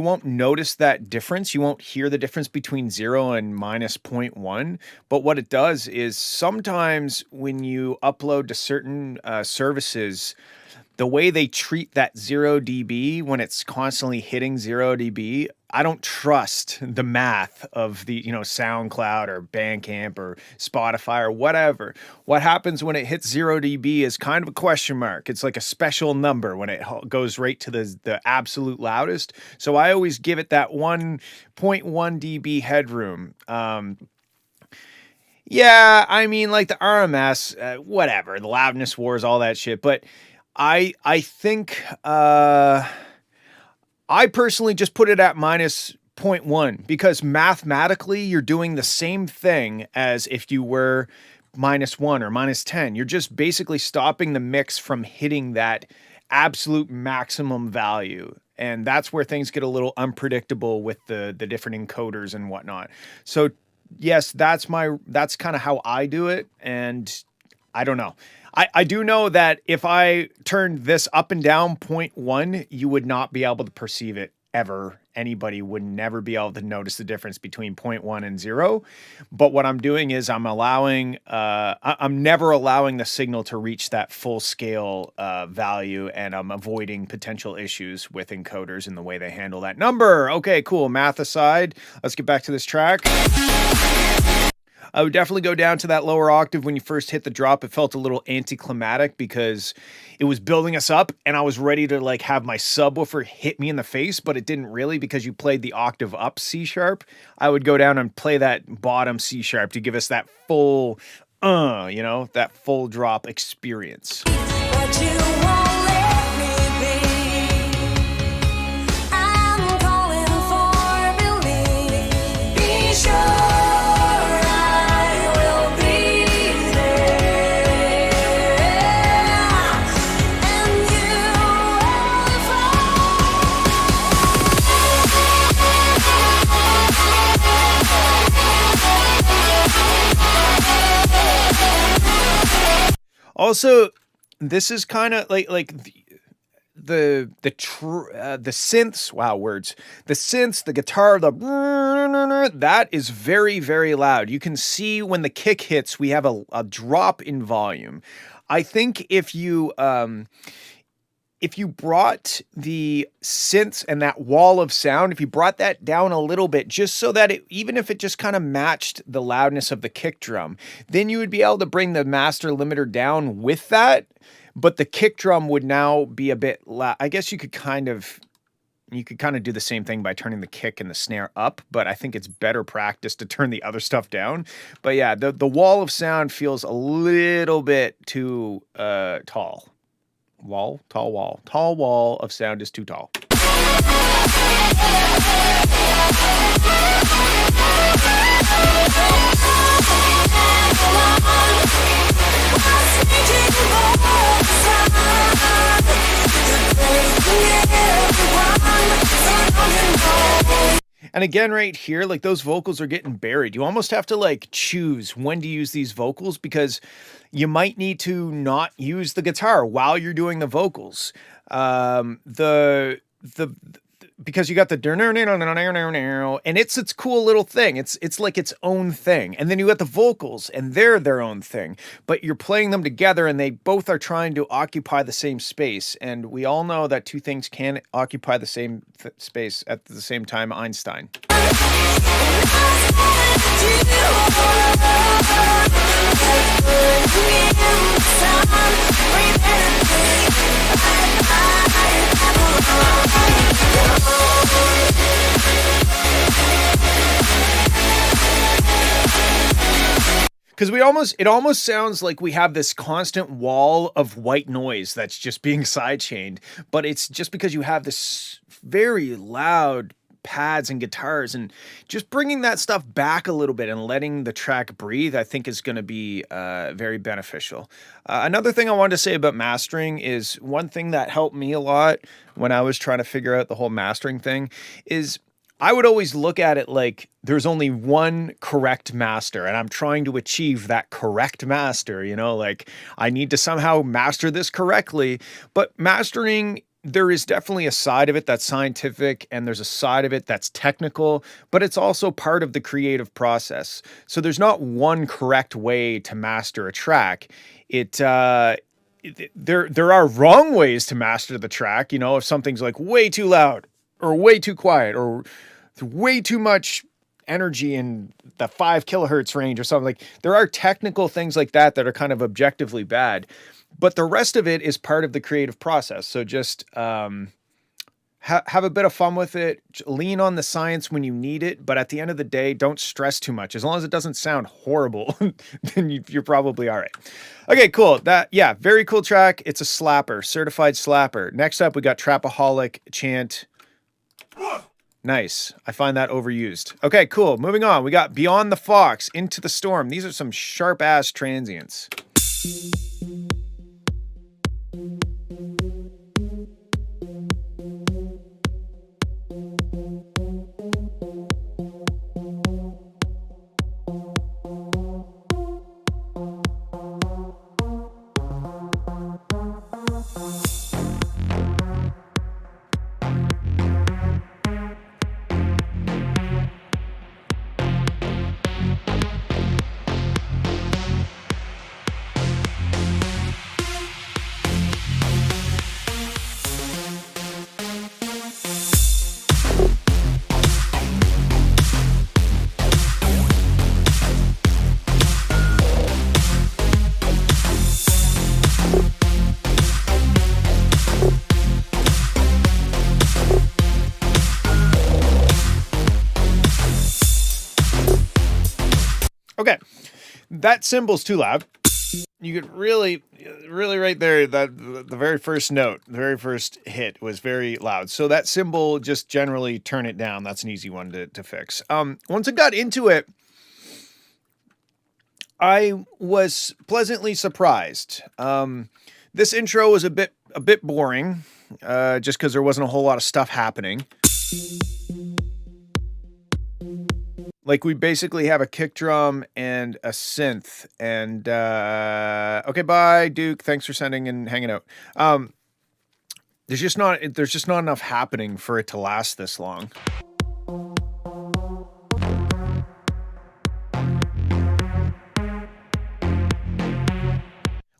[SPEAKER 1] won't notice that difference. You won't hear the difference between 0 and minus 0.1. But what it does is sometimes when you upload to certain services, the way they treat that 0 dB when it's constantly hitting 0 dB, trust the math of the, SoundCloud or Bandcamp or Spotify or whatever. What happens when it hits 0 dB is kind of a question mark. It's like a special number when it goes right to the absolute loudest. So I always give it that 1.1 dB headroom. Yeah, I mean, like the RMS, whatever, the loudness wars, all that shit. But I think I personally just put it at minus 0.1 because mathematically you're doing the same thing as if you were -1 or -10. You're just basically stopping the mix from hitting that absolute maximum value. And that's where things get a little unpredictable with the different encoders and whatnot. So yes, that's kind of how I do it. And I don't know. I do know that if I turned this up and down 0.1, you would not be able to perceive it ever. Anybody would never be able to notice the difference between 0.1 and 0. But what I'm doing is I'm never allowing the signal to reach that full scale value, and I'm avoiding potential issues with encoders in the way they handle that number. Okay, cool. Math aside, let's get back to this track. I would definitely go down to that lower octave when you first hit the drop. It felt a little anticlimactic because it was building us up and I was ready to like have my subwoofer hit me in the face, but it didn't really because you played the octave up C sharp. I would go down and play that bottom C sharp to give us that full, that full drop experience.
[SPEAKER 3] But you won't let me be. I'm calling for belief. Be sure I will be there, and you will
[SPEAKER 1] Also, this is kind of like the synths. Wow, words. The synths, the guitar, that is very, very loud. You can see when the kick hits, we have a drop in volume. I think if you brought the synths and that wall of sound, if you brought that down a little bit, just so that even if it just kind of matched the loudness of the kick drum, then you would be able to bring the master limiter down with that. But the kick drum would now be a bit loud. I guess you could kind of do the same thing by turning the kick and the snare up, but I think it's better practice to turn the other stuff down. But yeah, the wall of sound feels a little bit too tall. Tall wall of sound is too tall. And again, right here, like those vocals are getting buried. You almost have to like choose when to use these vocals because you might need to not use the guitar while you're doing the vocals. Because you got the and it's cool little thing. It's like its own thing. And then you got the vocals and they're their own thing. But you're playing them together and they both are trying to occupy the same space. And we all know that two things can occupy the same space at the same time. Einstein. Because it almost sounds like we have this constant wall of white noise that's just being sidechained, but it's just because you have this very loud pads and guitars, and just bringing that stuff back a little bit and letting the track breathe, I think is going to be very beneficial. Another thing I wanted to say about mastering is one thing that helped me a lot when I was trying to figure out the whole mastering thing is I would always look at it like there's only one correct master and I'm trying to achieve that correct master, like I need to somehow master this correctly. But mastering, there is definitely a side of it that's scientific and there's a side of it that's technical, but it's also part of the creative process. So there's not one correct way to master a track. There are wrong ways to master the track. If something's like way too loud or way too quiet or way too much energy in the 5 kilohertz range or something. Like, there are technical things like that that are kind of objectively bad, but the rest of it is part of the creative process. So just have a bit of fun with it. Lean on the science when you need it, but at the end of the day, don't stress too much. As long as it doesn't sound horrible, then you're probably all right. Okay, cool. Yeah, very cool track. It's a slapper, certified slapper. Next up, we got Trapaholic Chant. Nice. I find that overused. Okay, cool. Moving on. We got Beyond the Fox, Into the Storm. These are some sharp-ass transients. Okay, that cymbal's too loud. You could really right there, that the very first note, the very first hit was very loud. So that cymbal, just generally turn it down. That's an easy one to fix. Once I got into it, I was pleasantly surprised. This intro was a bit boring, just because there wasn't a whole lot of stuff happening. Like, we basically have a kick drum and a synth, and okay, bye, Duke. Thanks for sending and hanging out. There's just not enough happening for it to last this long.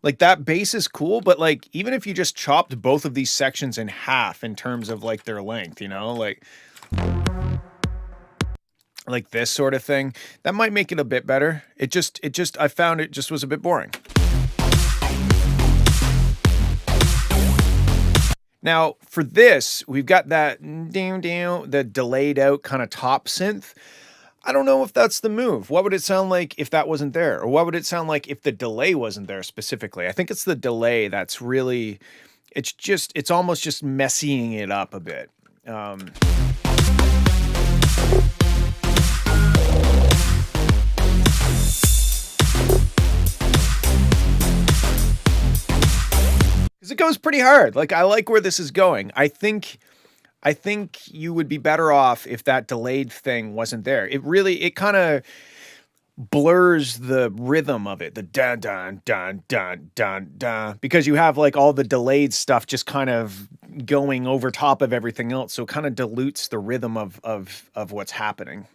[SPEAKER 1] Like, that bass is cool, but like, even if you just chopped both of these sections in half in terms of like their length, you know, like this sort of thing, that might make it a bit better. I found it just was a bit boring. Now, for this, we've got that the delayed out kind of top synth. I don't know if that's the move. What would it sound like if that wasn't there? Or what would it sound like if the delay wasn't there specifically? I think it's the delay that's really, it's almost just messying it up a bit. Because it goes pretty hard. Like, I like where this is going. I think you would be better off if that delayed thing wasn't there. It kind of blurs the rhythm of it, the dun dun dun dun dun dun, because you have like all the delayed stuff just kind of going over top of everything else, so it kind of dilutes the rhythm of what's happening.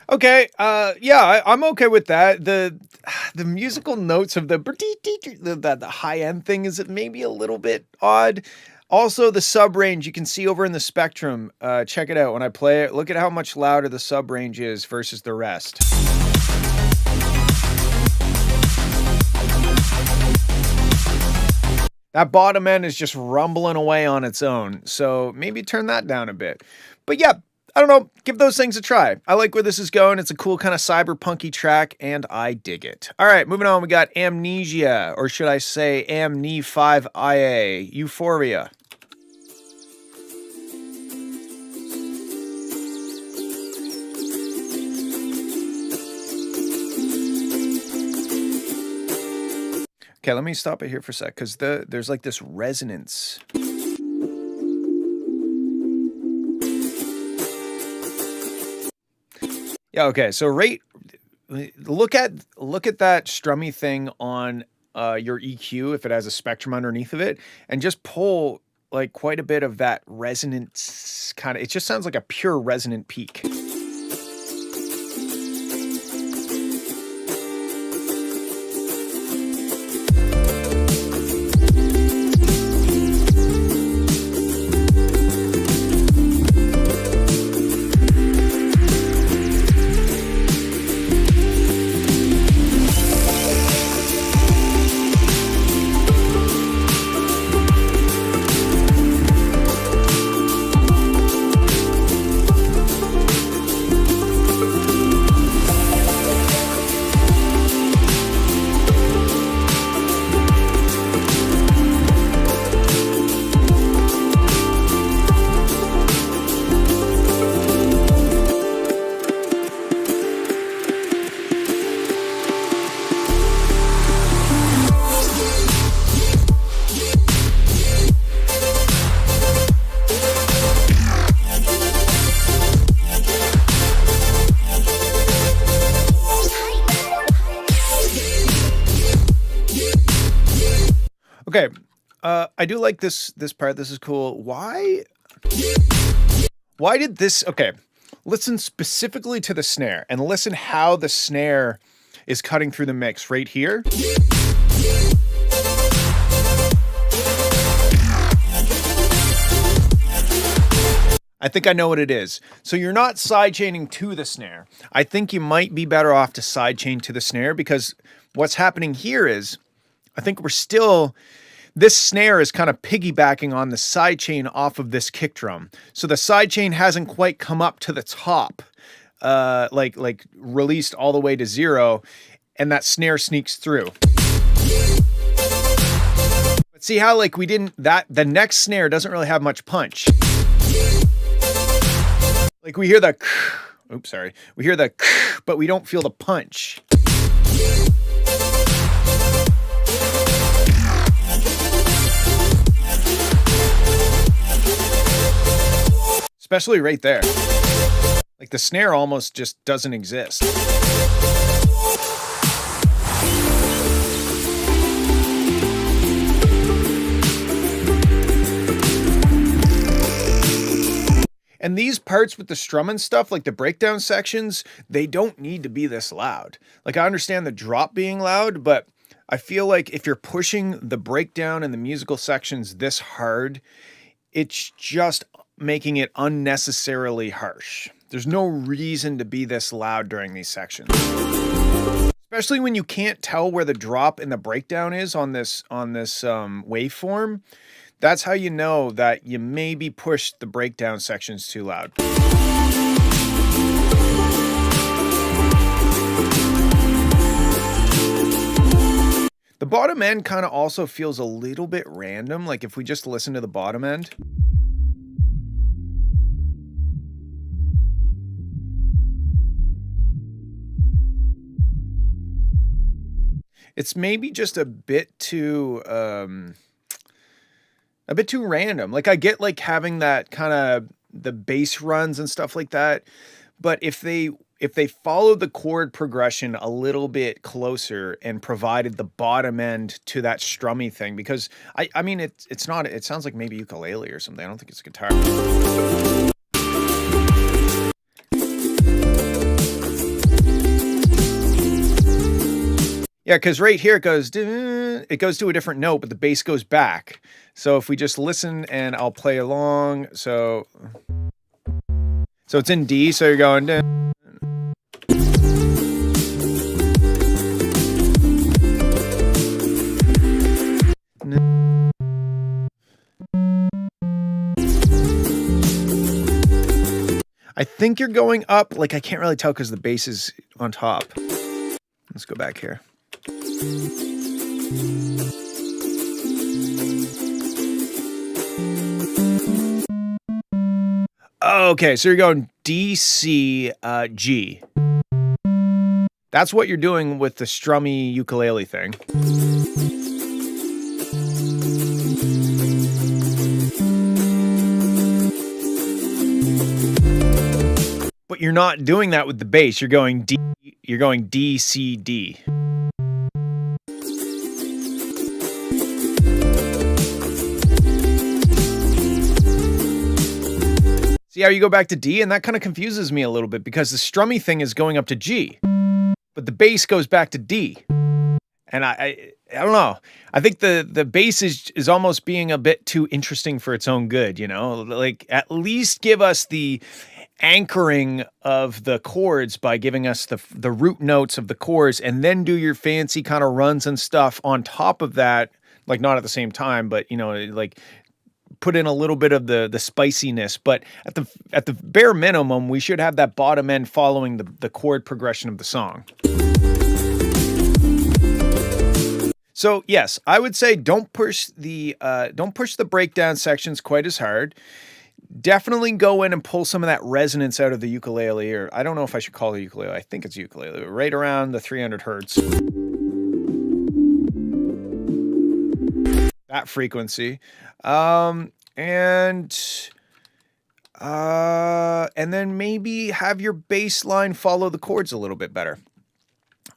[SPEAKER 1] Okay, yeah, I'm okay with that. The musical notes of the high end thing is maybe a little bit odd. Also, the sub range you can see over in the spectrum. Check it out when I play it. Look at how much louder the sub range is versus the rest. That bottom end is just rumbling away on its own, so maybe turn that down a bit. But yeah, I don't know, give those things a try. I like where this is going. It's a cool kind of cyberpunky track, and I dig it. All right, moving on, we got Amnesia, or should I say Amne5IA, Euphoria. Okay, let me stop it here for a sec, because there's like this resonance. Yeah, okay. So look at that strummy thing on your EQ if it has a spectrum underneath of it, and just pull like quite a bit of that resonance kind of. It just sounds like a pure resonant peak. Okay, I do like this part. This is cool. Why did this? Okay, listen specifically to the snare and listen how the snare is cutting through the mix right here. I think I know what it is. So you're not sidechaining to the snare. I think you might be better off to sidechain to the snare, because what's happening here is, I think this snare is kind of piggybacking on the sidechain off of this kick drum. So the sidechain hasn't quite come up to the top, like released all the way to 0, and that snare sneaks through. But see how like the next snare doesn't really have much punch. Like we hear the, oops, sorry. We hear the, but we don't feel the punch. Especially right there. Like the snare almost just doesn't exist. And these parts with the strum and stuff, like the breakdown sections, they don't need to be this loud. Like I understand the drop being loud, but I feel like if you're pushing the breakdown and the musical sections this hard, it's just making it unnecessarily harsh. There's no reason to be this loud during these sections. Especially when you can't tell where the drop and the breakdown is on this waveform. That's how you know that you maybe pushed the breakdown sections too loud. The bottom end kind of also feels a little bit random. Like if we just listen to the bottom end. It's maybe just a bit too random. Like I get like having that kind of the bass runs and stuff like that, but if they followed the chord progression a little bit closer and provided the bottom end to that strummy thing, because I mean it's not, it sounds like maybe ukulele or something. I don't think it's guitar. Yeah, because right here it goes to a different note, but the bass goes back. So if we just listen, and I'll play along. So it's in D, so you're going. I think you're going up, like I can't really tell because the bass is on top. Let's go back here. Okay, so you're going D, C, G. That's what you're doing with the strummy ukulele thing. but you're not doing that with the bass. You're going D, C, D. See how you go back to D? And that kind of confuses me a little bit because the strummy thing is going up to G, but the bass goes back to D. And I don't know. I think the bass is almost being a bit too interesting for its own good, you know? Like, at least give us the anchoring of the chords by giving us the root notes of the chords, and then do your fancy kind of runs and stuff on top of that, like not at the same time, but, you know, like put in a little bit of the spiciness. But at the bare minimum, we should have that bottom end following the chord progression of the song. So yes, I would say don't push the breakdown sections quite as hard. Definitely go in and pull some of that resonance out of the ukulele, or I don't know if I should call it ukulele. I think it's ukulele, right around the 300 hertz. That frequency. And then maybe have your bass line follow the chords a little bit better.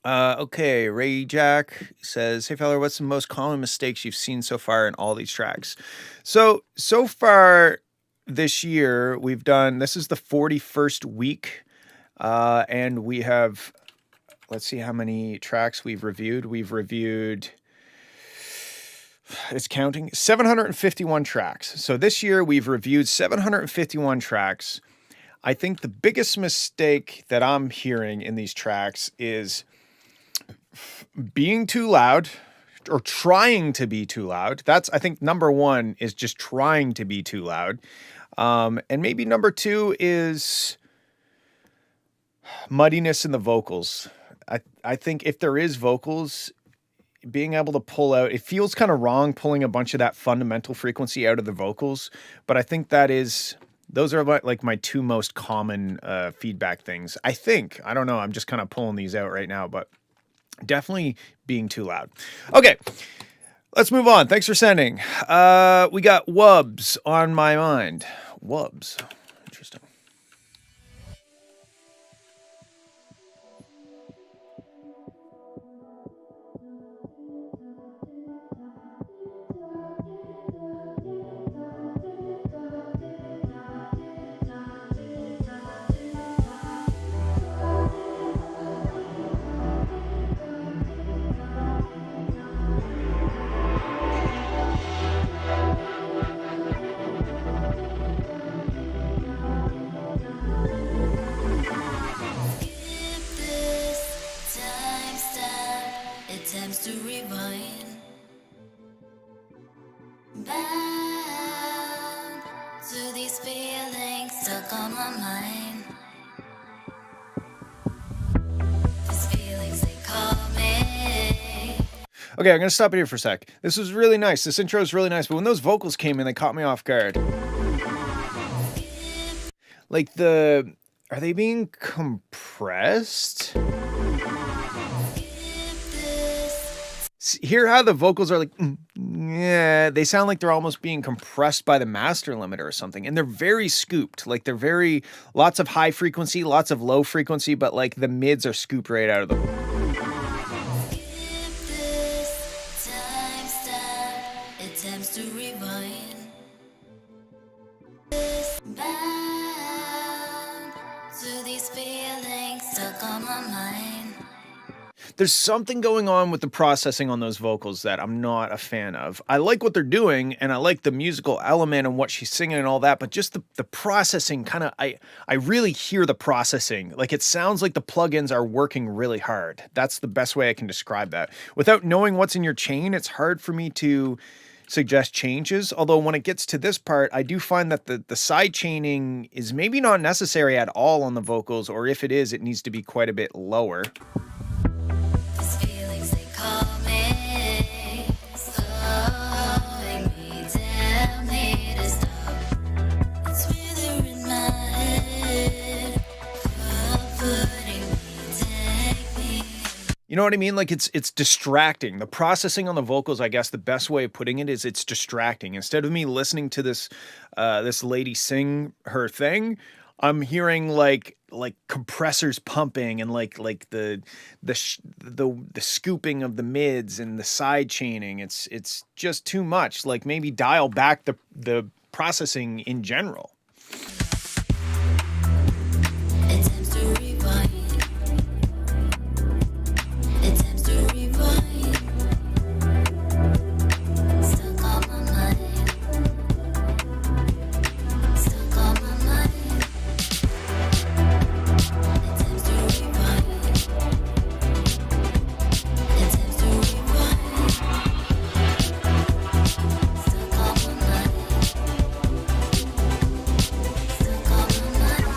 [SPEAKER 1] Okay, Ray Jack says, "Hey fella, what's the most common mistakes you've seen so far in all these tracks?" So far this year, we've done, this is the 41st week, and we have, let's see how many tracks we've reviewed. We've reviewed, it's counting, 751 tracks. So this year we've reviewed 751 tracks. I think the biggest mistake that I'm hearing in these tracks is being too loud, or trying to be too loud. That's, I think, number one is just trying to be too loud. And maybe number two is muddiness in the vocals. I think if there is vocals, being able to pull out, it feels kind of wrong pulling a bunch of that fundamental frequency out of the vocals. But I think those are like my two most common feedback things. I think, I don't know, I'm just kind of pulling these out right now, but definitely being too loud. Okay, let's move on. Thanks for sending. We got Wubs on my mind. Wubs. Interesting.
[SPEAKER 7] To rewind bound to these feelings stuck on my mind. These feelings, they call me.
[SPEAKER 1] Okay, I'm going to stop it here for a sec. This was really nice. This intro is really nice, but when those vocals came in, they caught me off guard. Like are they being compressed? Hear how the vocals are like, yeah, they sound like they're almost being compressed by the master limiter or something. And they're very scooped. Like they're lots of high frequency, lots of low frequency, but like the mids are scooped right out of them.
[SPEAKER 7] Attempts to rewind bound to these feelings stuck on my mind.
[SPEAKER 1] There's something going on with the processing on those vocals that I'm not a fan of. I like what they're doing, and I like the musical element and what she's singing and all that, but just the processing kind of, I really hear the processing. Like it sounds like the plugins are working really hard. That's the best way I can describe that. Without knowing what's in your chain, it's hard for me to suggest changes. Although when it gets to this part, I do find that the side chaining is maybe not necessary at all on the vocals, or if it is, it needs to be quite a bit lower. You know what I mean? Like it's distracting. The processing on the vocals, I guess the best way of putting it is it's distracting. Instead of me listening to this lady sing her thing, I'm hearing like compressors pumping and like the scooping of the mids and the side chaining. It's just too much. Like maybe dial back the processing in general.
[SPEAKER 7] It tends to rewind. It tends to rewind. Stuck on my mind. Stuck on my mind. It tends to rewind. It tends to rewind. Stuck on my mind. Stuck on my mind.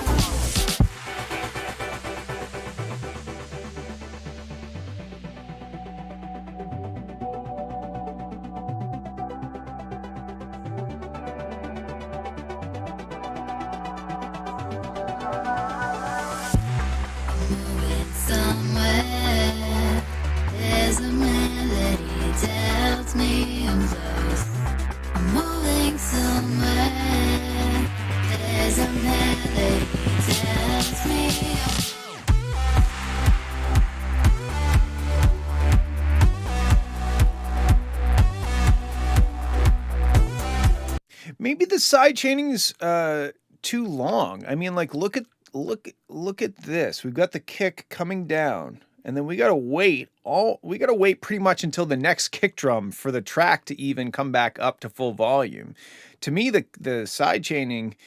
[SPEAKER 7] Moving somewhere, there's a melody tells me I'm close. I'm moving somewhere, there's a melody tells me I'm
[SPEAKER 1] Maybe the side chaining's too long. I mean, like look at this. We've got the kick coming down, and then we gotta wait pretty much until the next kick drum for the track to even come back up to full volume. To me, the side chaining,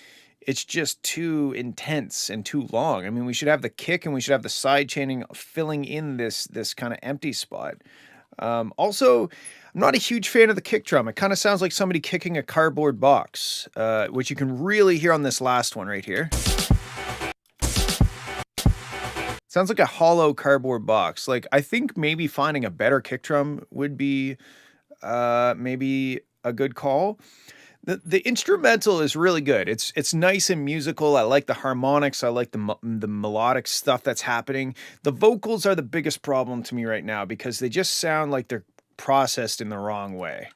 [SPEAKER 1] it's just too intense and too long. I mean, we should have the kick and we should have the side chaining filling in this kind of empty spot. Also, I'm not a huge fan of the kick drum. It kind of sounds like somebody kicking a cardboard box, which you can really hear on this last one right here. Sounds like a hollow cardboard box. Like, I think maybe finding a better kick drum would be maybe a good call. The instrumental is really good. It's nice and musical. I like the harmonics. I like the melodic stuff that's happening. The vocals are the biggest problem to me right now because they just sound like they're processed in the wrong way.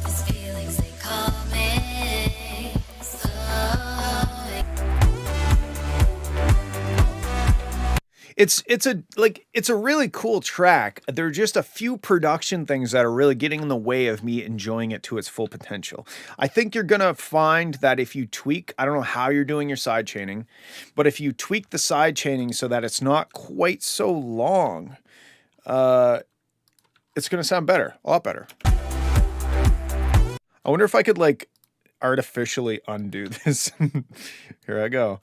[SPEAKER 7] These feelings they call me. So
[SPEAKER 1] It's a really cool track. There are just a few production things that are really getting in the way of me enjoying it to its full potential. I think you're gonna find that if you tweak, I don't know how you're doing your side chaining, but if you tweak the side chaining so that it's not quite so long, it's gonna sound better, a lot better. I wonder if I could like artificially undo this. Here I go.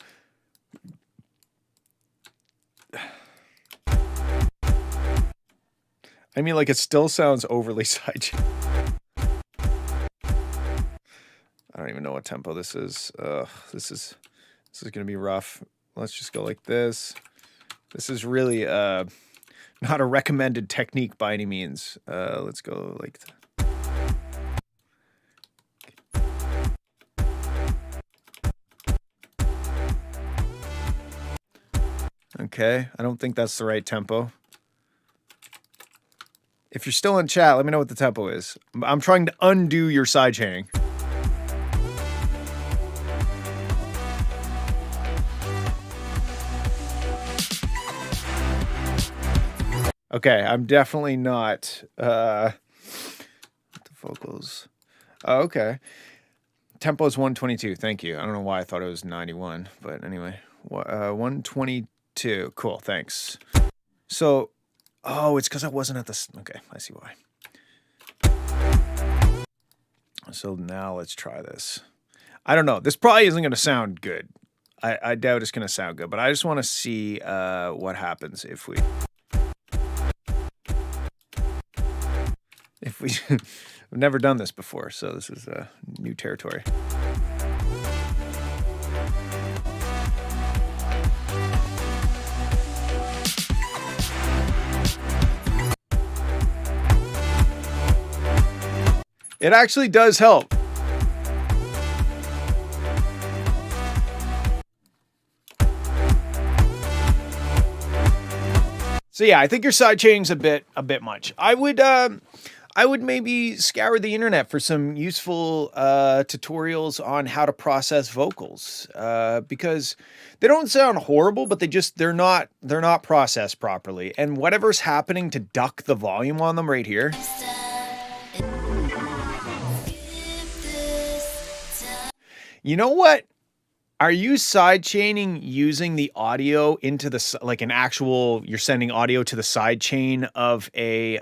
[SPEAKER 1] I mean, like, it still sounds overly side. I don't even know what tempo this is. This is gonna be rough. Let's just go like this. This is really not a recommended technique by any means. Let's go like okay, I don't think that's the right tempo. If you're still in chat, let me know what the tempo is. I'm trying to undo your side chaining. Okay, I'm definitely not the vocals. Oh, okay. Tempo is 122. Thank you. I don't know why I thought it was 91, but anyway, 122. Cool. Thanks. So, oh, it's because I wasn't at this. Okay, I see why. So now let's try this. I don't know. This probably isn't going to sound good. I doubt it's going to sound good, but I just want to see what happens if we... I've never done this before, so this is new territory. It actually does help. So yeah, I think your side chaining's a bit much. I I would maybe scour the internet for some useful tutorials on how to process vocals, because they don't sound horrible, but they're not processed properly. And whatever's happening to duck the volume on them right here. You know what? Are you sidechaining using the audio into the, like an actual, you're sending audio to the sidechain of a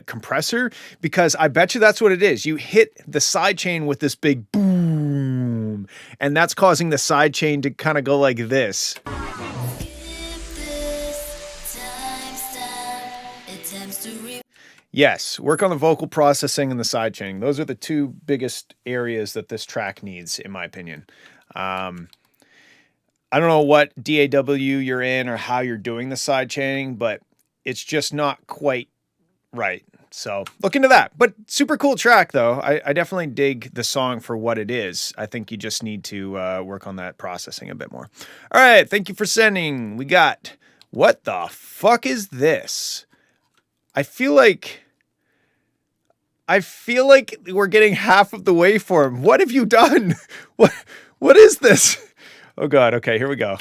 [SPEAKER 1] compressor? Because I bet you that's what it is. You hit the sidechain with this big boom, and that's causing the sidechain to kind of go like this. Yes, work on the vocal processing and the sidechaining. Those are the two biggest areas that this track needs, in my opinion. I don't know what DAW you're in or how you're doing the sidechaining, but it's just not quite right. So look into that. But super cool track, though. I definitely dig the song for what it is. I think you just need to work on that processing a bit more. All right, thank you for sending. We got, what the fuck is this? I feel like we're getting half of the waveform. What have you done? What is this? Oh God, okay, here we go.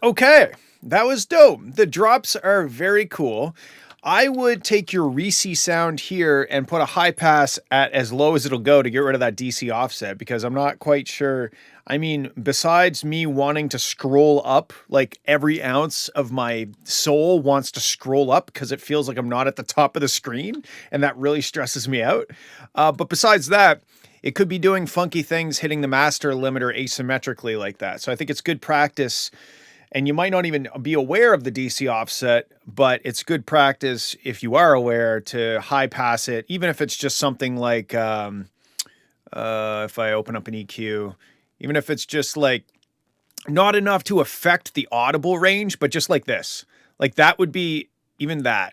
[SPEAKER 1] Okay, that was dope. The drops are very cool. I would take your Reese sound here and put a high pass at as low as it'll go to get rid of that DC offset, because I'm not quite sure. I mean, besides me wanting to scroll up, like every ounce of my soul wants to scroll up because it feels like I'm not at the top of the screen, and that really stresses me out. But besides that, it could be doing funky things, hitting the master limiter asymmetrically like that. So I think it's good practice. And you might not even be aware of the DC offset, but it's good practice if you are aware to high pass it, even if it's just something like, if I open up an EQ, even if it's just like not enough to affect the audible range, but just like this, like that would be, even that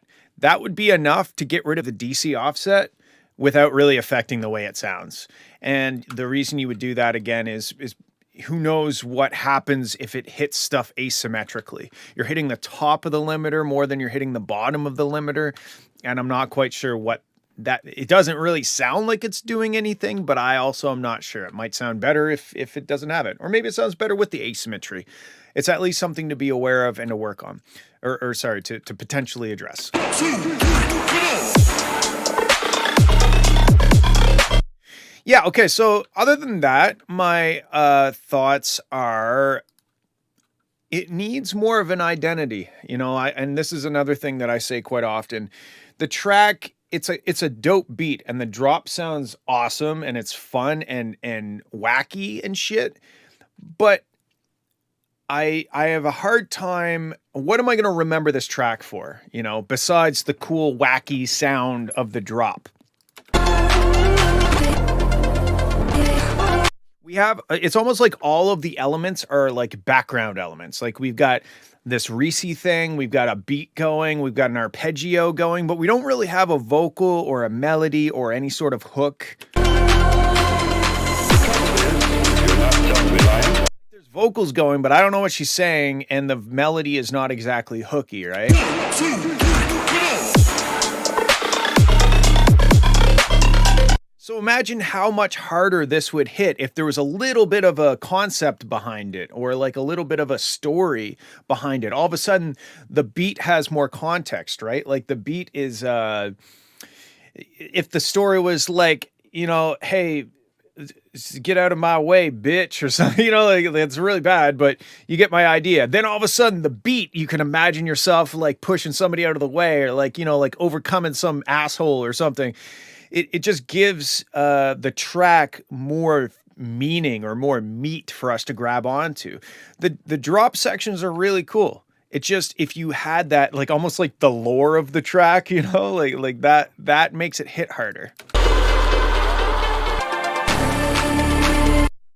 [SPEAKER 1] would be enough to get rid of the DC offset without really affecting the way it sounds. And the reason you would do that again is who knows what happens if it hits stuff asymmetrically. You're hitting the top of the limiter more than you're hitting the bottom of the limiter, and I'm not quite sure what that, it doesn't really sound like it's doing anything, but I also am not sure. It might sound better if it doesn't have it, or maybe it sounds better with the asymmetry. It's at least something to be aware of and to work on, or sorry, to potentially address. Yeah, okay, so other than that, my thoughts are it needs more of an identity, you know, and this is another thing that I say quite often. The track, it's a dope beat, and the drop sounds awesome, and it's fun and wacky and shit, but I have a hard time, what am I going to remember this track for, you know, besides the cool, wacky sound of the drop? We have, it's almost like all of the elements are like background elements. Like we've got this Reese thing, we've got a beat going, we've got an arpeggio going, but we don't really have a vocal or a melody or any sort of hook. There's vocals going, but I don't know what she's saying, and the melody is not exactly hooky, right? So imagine how much harder this would hit if there was a little bit of a concept behind it, or like a little bit of a story behind it. All of a sudden, the beat has more context, right? Like the beat is, if the story was like, you know, hey, get out of my way, bitch, or something, you know, like it's really bad, but you get my idea. Then all of a sudden the beat, you can imagine yourself like pushing somebody out of the way, or like, you know, like overcoming some asshole or something. It just gives the track more meaning or more meat for us to grab onto. The drop sections are really cool. It just, if you had that, like almost like the lore of the track, you know, like that makes it hit harder.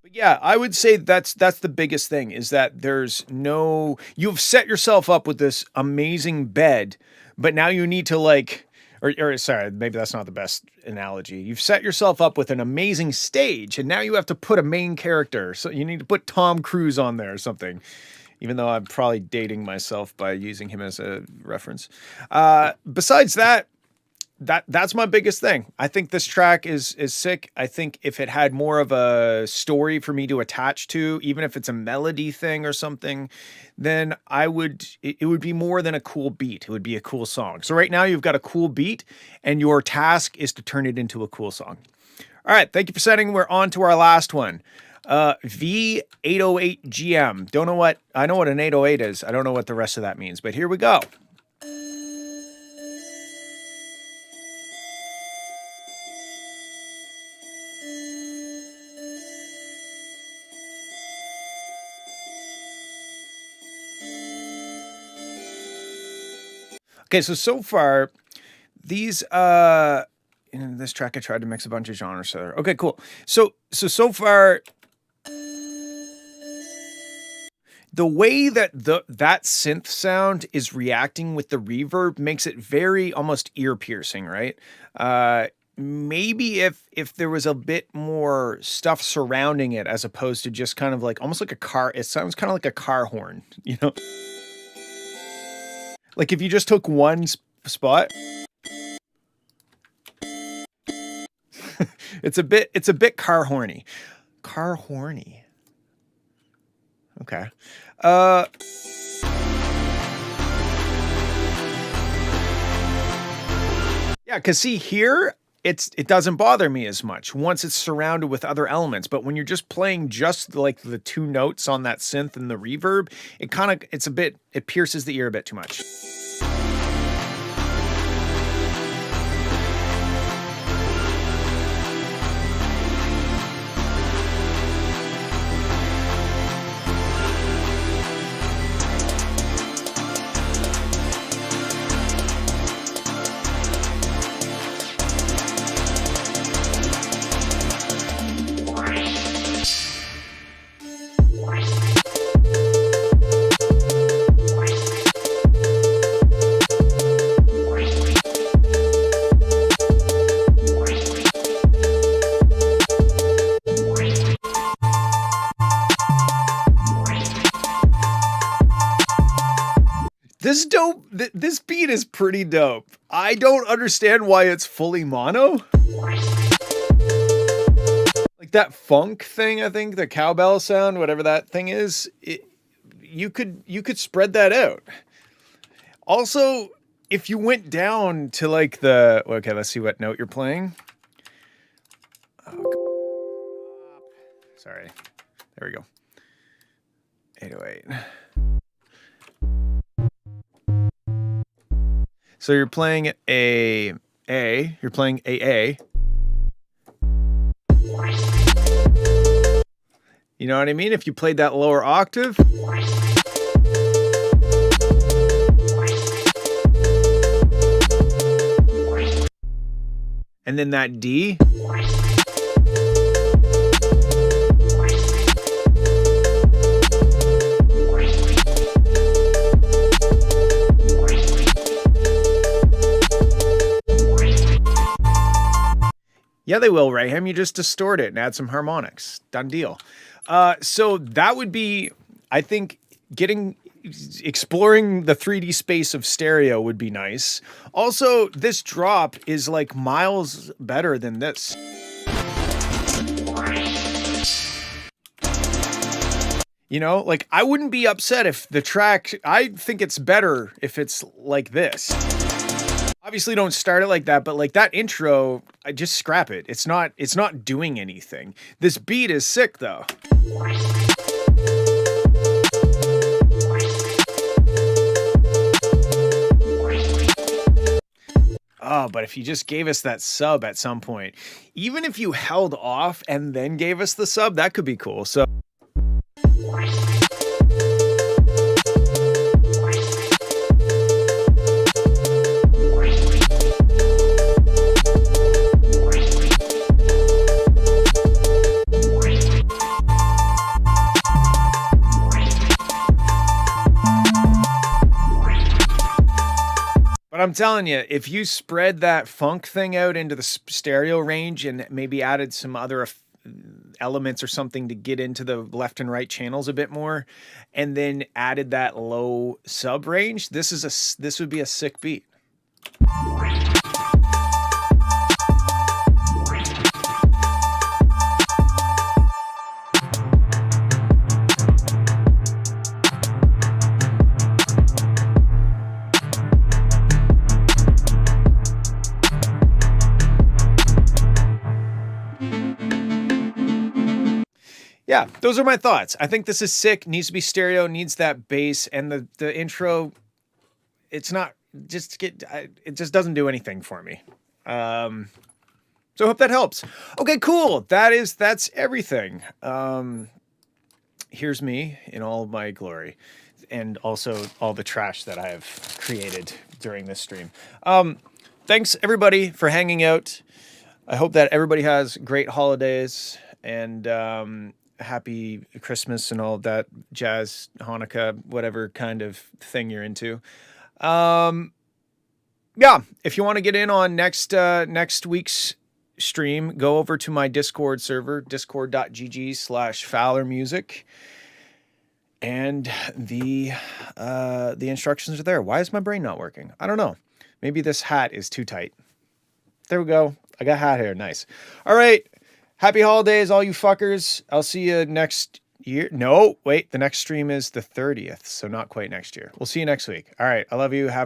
[SPEAKER 1] But yeah, I would say that's the biggest thing, is that there's no, you've set yourself up with this amazing bed, but now you need to like, or sorry, maybe that's not the best analogy. You've set yourself up with an amazing stage, and now you have to put a main character. So you need to put Tom Cruise on there or something, even though I'm probably dating myself by using him as a reference. Besides that, that's my biggest thing. I think this track is sick. I think if it had more of a story for me to attach to, even if it's a melody thing or something, then it would be more than a cool beat. It would be a cool song. So right now you've got a cool beat, and your task is to turn it into a cool song. All right, thank you for setting. We're on to our last one. V808GM. I know what an 808 is. I don't know what the rest of that means, but here we go. Okay, so far, these, in this track I tried to mix a bunch of genres together. Okay, cool. So far, the way that that synth sound is reacting with the reverb makes it very almost ear-piercing, right? Maybe if there was a bit more stuff surrounding it, as opposed to just kind of like, almost like a car, it sounds kind of like a car horn, you know? Like if you just took one spot, it's a bit car horny. Car horny. Okay. Yeah, because see here, it doesn't bother me as much once it's surrounded with other elements. But when you're just playing just like the two notes on that synth and the reverb, it pierces the ear a bit too much. This this beat is pretty dope. I don't understand why it's fully mono. Like that funk thing, I think, the cowbell sound, whatever that thing is, you could spread that out. Also, if you went down to like okay, let's see what note you're playing. Oh, sorry. There we go. 808. So you're playing you're playing A. You know what I mean? If you played that lower octave. And then that D. Yeah, they will, Raham. You just distort it and add some harmonics. Done deal. So that would be, I think, exploring the 3D space of stereo would be nice. Also, this drop is like miles better than this. You know, like I wouldn't be upset if the track, I think it's better if it's like this. Obviously don't start it like that, but like that intro, I just scrap it. It's not doing anything. This beat is sick though. Oh, but if you just gave us that sub at some point, even if you held off and then gave us the sub, that could be cool. So I'm telling you, if you spread that funk thing out into the stereo range and maybe added some other elements or something to get into the left and right channels a bit more, and then added that low sub range, this would be a sick beat. Yeah, those are my thoughts. I think this is sick, needs to be stereo, needs that bass, and the intro, it just doesn't do anything for me. So I hope that helps. Okay, cool. That's everything. Here's me in all my glory, and also all the trash that I have created during this stream. Thanks everybody for hanging out. I hope that everybody has great holidays and happy Christmas and all that jazz, Hanukkah, whatever kind of thing you're into. Yeah, if you want to get in on next week's stream, go over to my Discord server, discord.gg/FowlerMusic. And the instructions are there. Why is my brain not working? I don't know. Maybe this hat is too tight. There we go. I got hat hair. Nice. All right. Happy holidays, all you fuckers. I'll see you next year. No, wait. The next stream is the 30th, so not quite next year. We'll see you next week. All right. I love you. Have